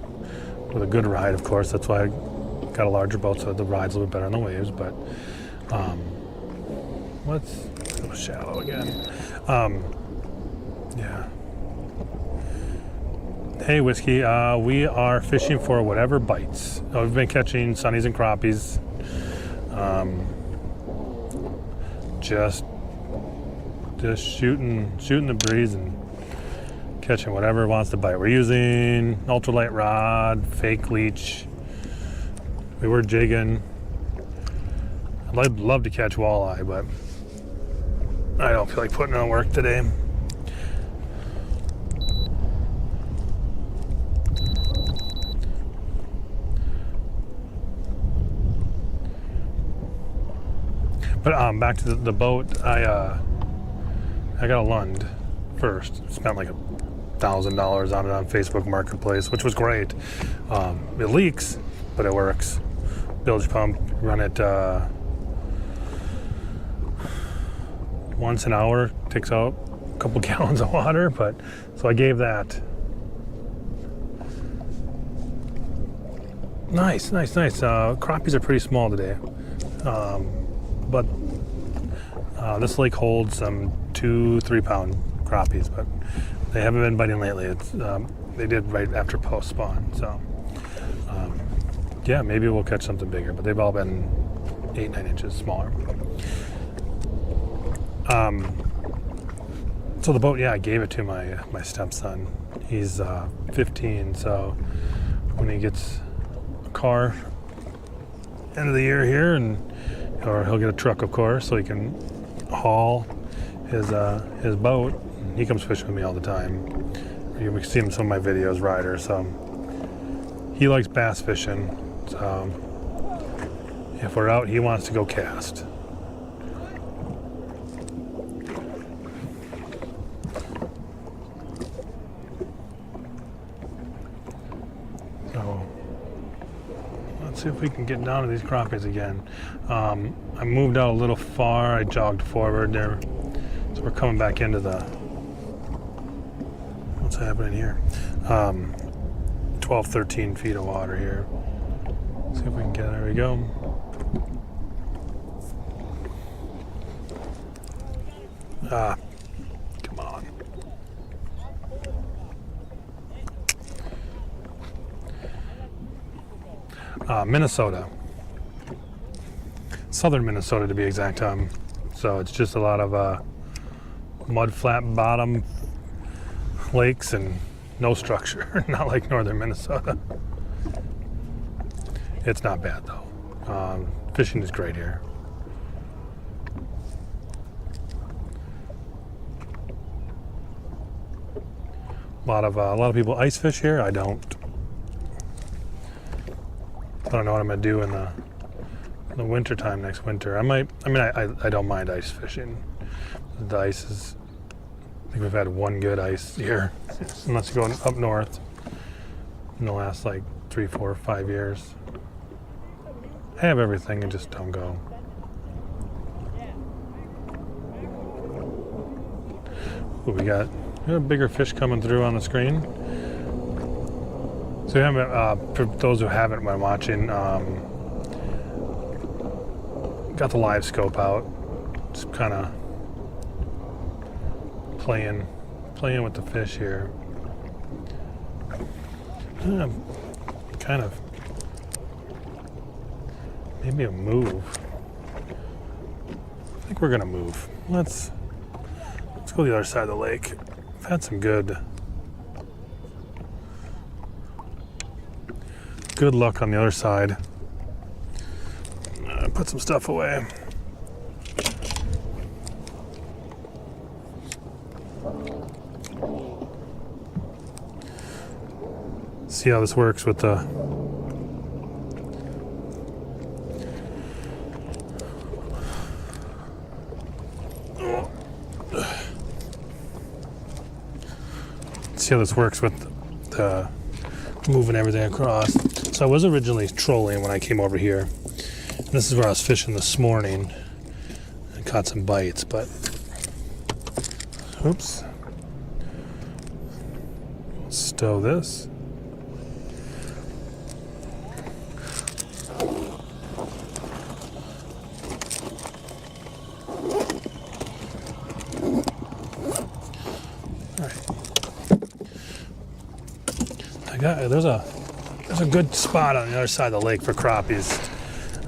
with a good ride, of course. That's why I got a larger boat, so the ride's a little bit better on the waves. But what's shallow again? Yeah. Hey, Whiskey. We are fishing for whatever bites. We've been catching sunnies and crappies. Just shooting the breeze and catching whatever wants to bite. We're using ultralight rod, fake leech. We were jigging. I'd love to catch walleye, but I don't feel like putting on work today. But back to the boat. I got a Lund first. Spent like $1,000 on it on Facebook Marketplace, which was great. It leaks, but it works. Bilge pump, run it once an hour, takes out a couple gallons of water. But so I gave that. Nice. Crappies are pretty small today. But this lake holds some 2-3 pound crappies, but they haven't been biting lately. It's they did right after post spawn, so yeah, maybe we'll catch something bigger. But they've all been 8-9 inches smaller. So the boat, yeah, I gave it to my stepson. He's 15, so when he gets a car end of the year here, or he'll get a truck, of course, so he can haul his boat. He comes fishing with me all the time. You can see him in some of my videos, Ryder. So he likes bass fishing. So if we're out, he wants to go cast. So let's see if we can get down to these crappies again. I moved out a little far. I jogged forward there. So we're coming back into the... What's happening here? 12, 13 feet of water here. Let's see if we can get... There we go. Come on. Minnesota. Southern Minnesota, to be exact. So it's just a lot of mud flat bottom lakes and no structure. Not like northern Minnesota. It's not bad though. Fishing is great here. A lot of people ice fish here. I don't. I don't know what I'm gonna do in the winter time next winter. I don't mind ice fishing. The ice is, I think we've had one good ice year, unless you go up north in the last like 3, 4, 5 years. I have everything and just don't go. Ooh, we got bigger fish coming through on the screen. So we haven't, for those who haven't been watching, got the live scope out, just kind of playing with the fish here. Kind of maybe a move. I think we're gonna move. Let's go to the other side of the lake. I've had some good luck on the other side. Put some stuff away. See how this works with the moving everything across. So I was originally trolling when I came over here. And this is where I was fishing this morning and caught some bites, but oops. Stow this. There's a good spot on the other side of the lake for crappies.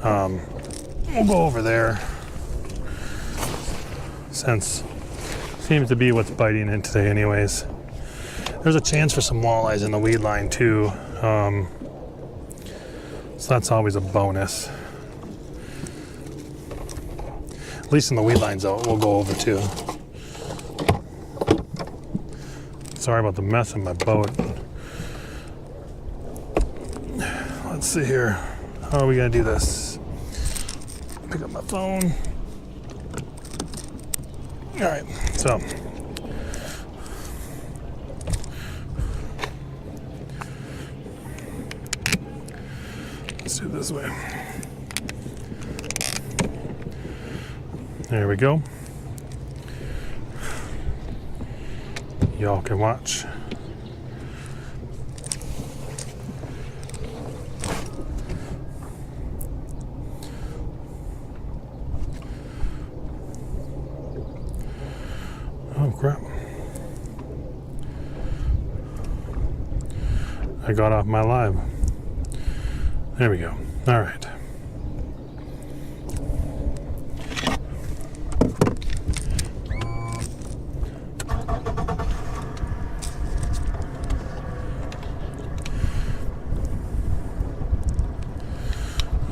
We'll go over there, since seems to be what's biting in today anyways. There's a chance for some walleyes in the weed line too, so that's always a bonus. At least in the weed lines though, we'll go over too. Sorry about the mess in my boat. Let's see here. How are we gonna do this? Pick up my phone. All right, so let's do it this way. There we go. Y'all can watch. Oh crap. I got off my live. There we go. All right.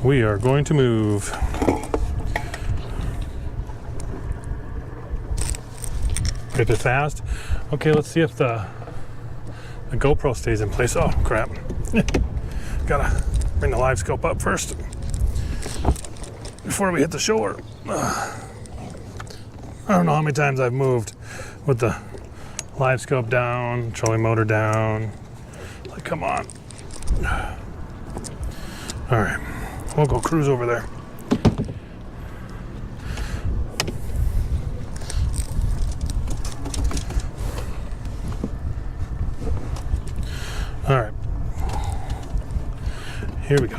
We are going to move. Get it fast. Okay, let's see if the GoPro stays in place. Oh crap. Gotta bring the live scope up first before we hit the shore. I don't know how many times I've moved with the live scope down, trolling motor down. Like, come on. All right, we'll go cruise over there. All right, here we go.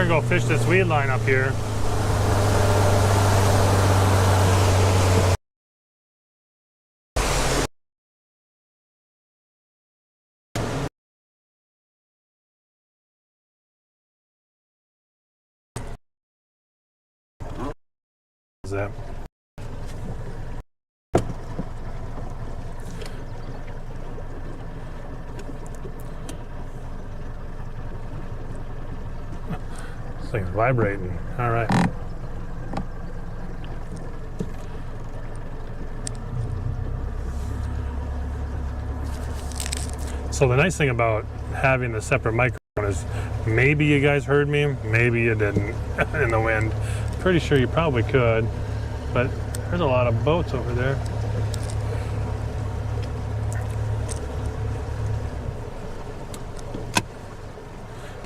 we're gonna go fish this weed line up here. That. This thing's vibrating. All right. So the nice thing about having the separate microphone is maybe you guys heard me, maybe you didn't in the wind. Pretty sure you probably could, but there's a lot of boats over there.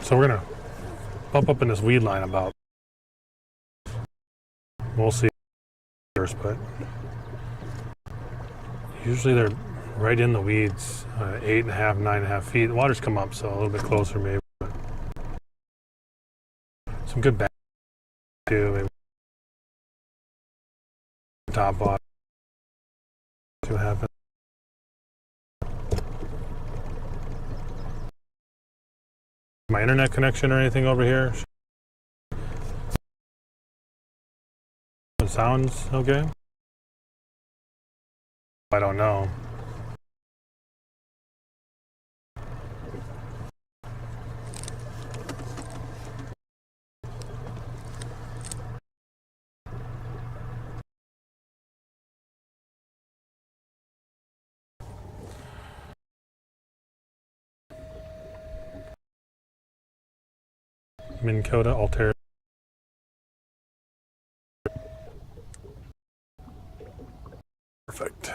So we're gonna bump up in this weed line about. We'll see first, but usually they're right in the weeds, 8.5, 9.5 feet. The water's come up, so a little bit closer maybe. But some good bass too, maybe top off. See what happens. My internet connection or anything over here? It sounds okay? I don't know. Minn Kota Altair. Perfect.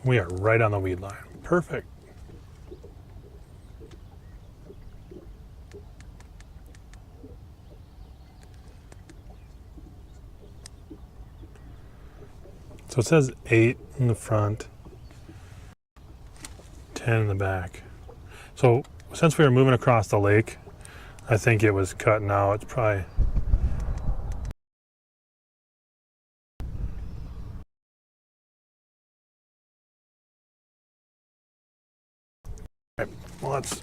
We are right on the weed line. Perfect. So it says 8 in the front, 10 in the back. So since we were moving across the lake, I think it was cutting out. It's probably right. Well, let's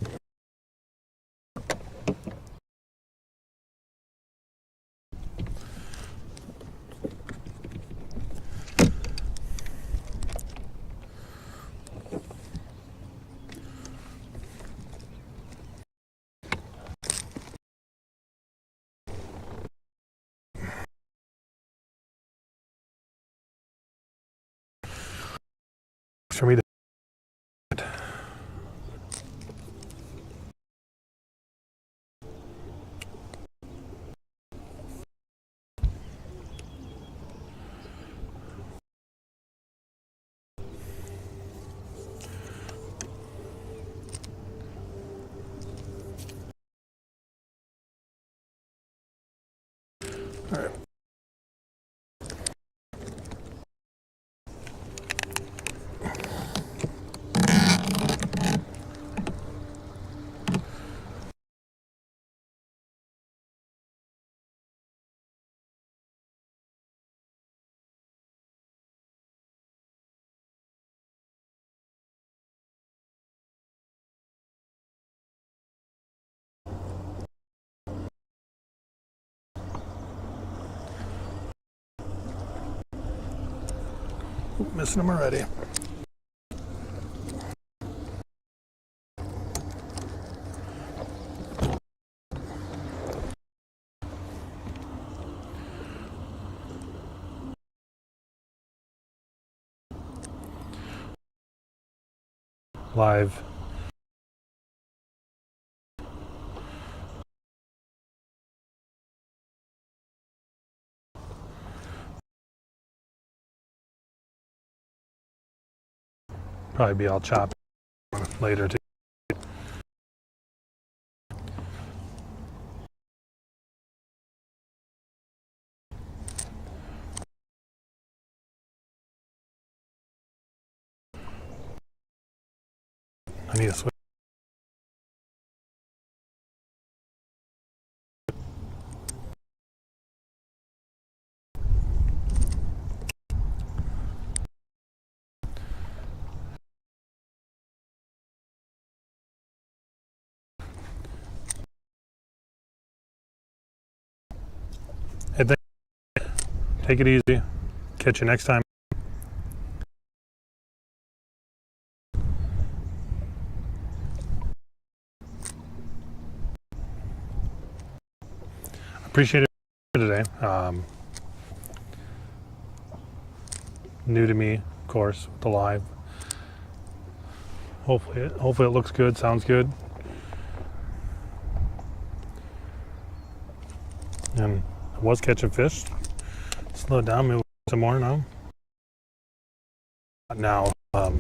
for me to all right. Missing them already. Live. Probably be all chopped later too. I need a switch. Hey, take it easy. Catch you next time. Appreciate it today. New to me, of course, with the live. Hopefully it looks good, sounds good. And I was catching fish. Slowed down, maybe some more now. Now, we're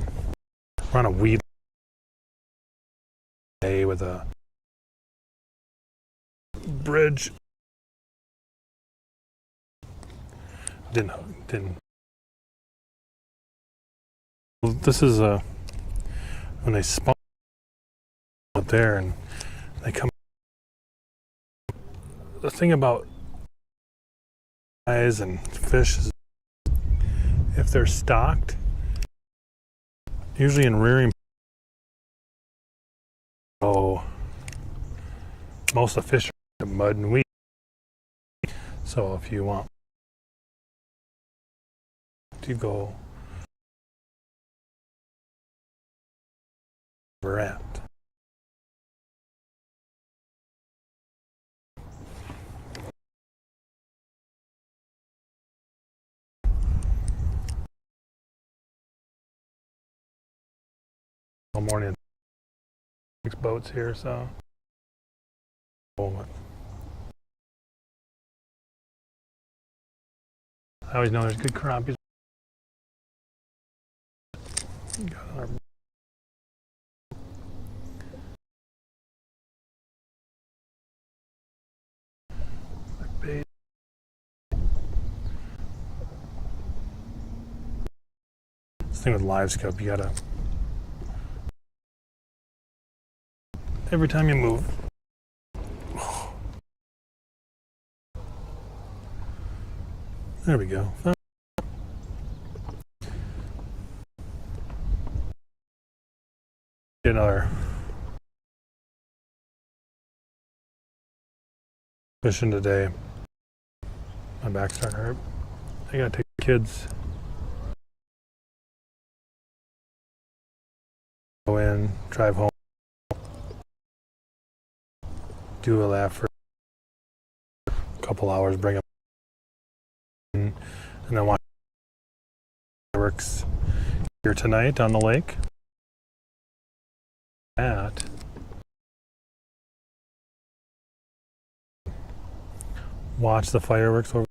on a weed day with a bridge. Didn't. Well, this is when they spawn up there and they come. The thing about eyes and fish is if they're stocked, usually in rearing, most of the fish are mud and weed. So if you want to go where we're at. All morning, 6 boats here, so. I always know there's good crappies. Got our bait. This thing with live scope, you gotta. Every time you move. There we go. Get another fishing today. My back's starting to hurt. I gotta take the kids. Go in, drive home. Do a lap for a couple hours, bring them in, and then watch fireworks here tonight on the lake. Watch the fireworks over.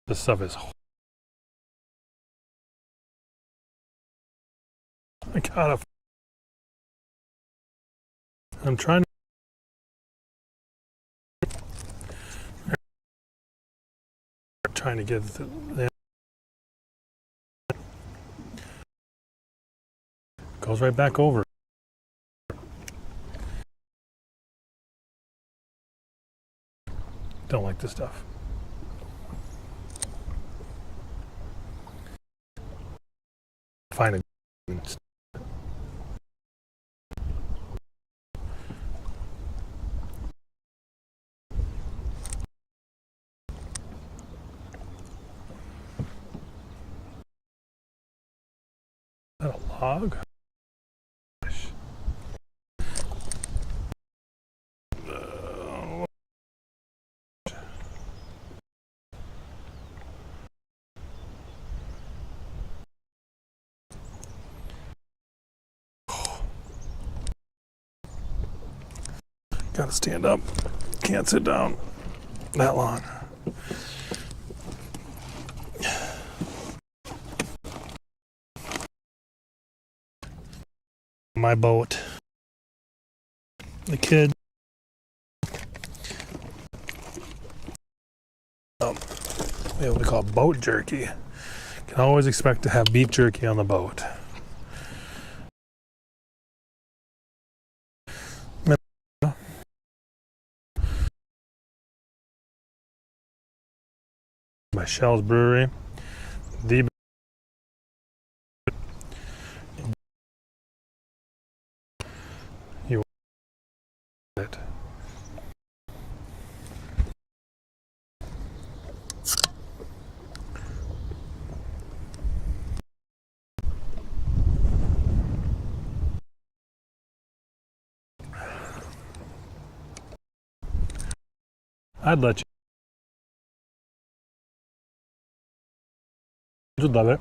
This stuff is. I gotta. I'm trying to get the goes right back over. Don't like this stuff. Find it. Is that a log? Gotta stand up. Can't sit down that long. my boat. The kid. We have what we call boat jerky. Can always expect to have beef jerky on the boat. By Shell's Brewery. The you it. I'd let you. You'd love it.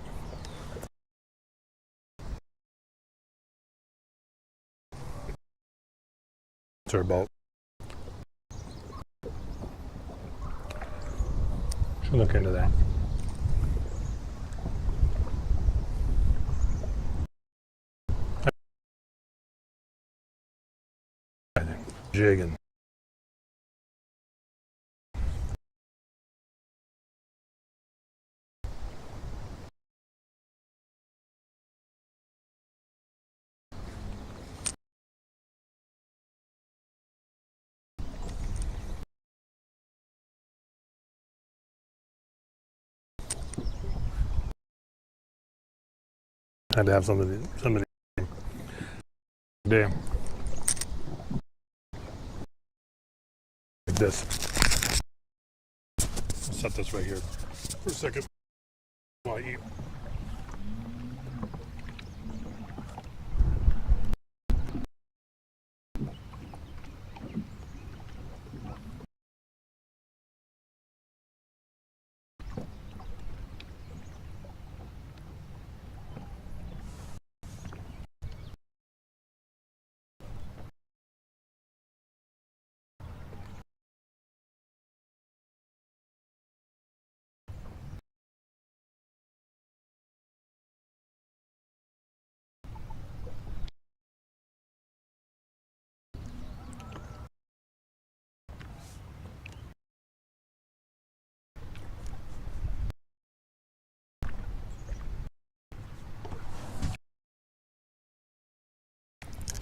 It's our boat. Should look into that. Jigging. Had to have somebody day. Like this. I'll set this right here for a second while I eat.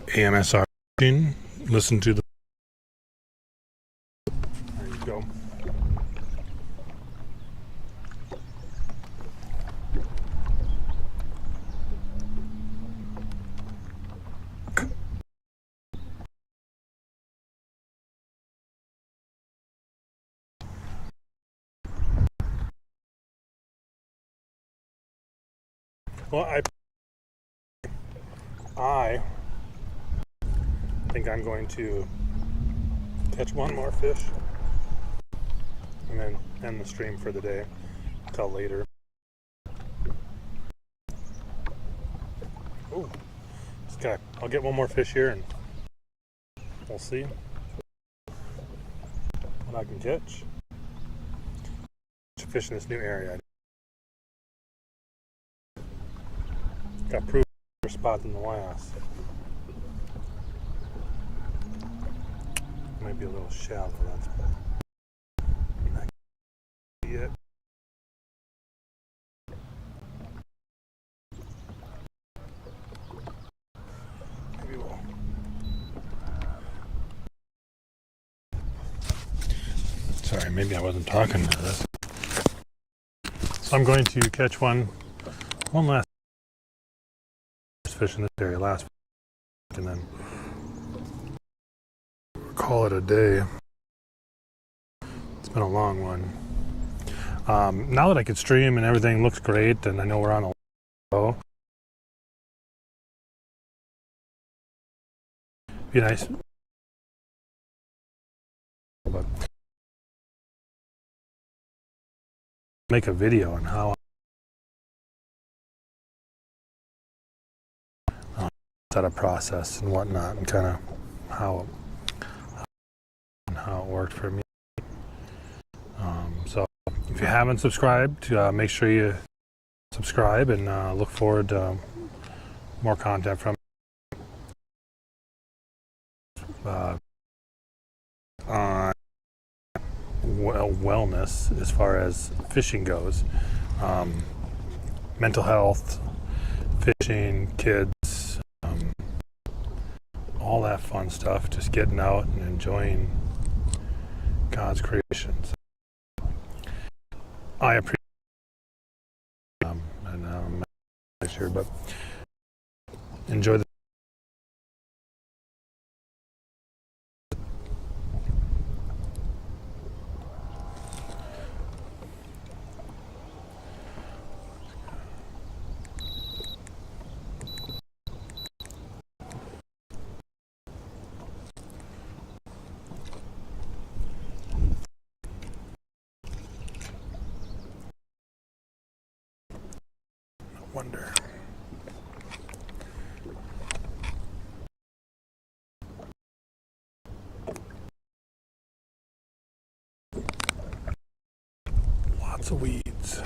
AMSR. Listen to the. There you go. Well, I think I'm going to catch one more fish and then end the stream for the day until later. Ooh, this guy. I'll get one more fish here and we'll see what I can catch. Fish in this new area. Got proof for spot in the last. Might be a little shallow, that's not yet. Maybe we'll. Sorry, maybe I wasn't talking to this. So I'm going to catch one last fish in this area, last and then call it a day. It's been a long one. Now that I can stream and everything looks great and I know we're on a low, be nice. But make a video on how set a process and whatnot and kind of how it worked for me. So if you haven't subscribed, make sure you subscribe and look forward to more content from on wellness as far as fishing goes. Mental health, fishing, kids, all that fun stuff. Just getting out and enjoying God's creations. I appreciate and I'm not sure, but enjoy the wonder. Lots of weeds.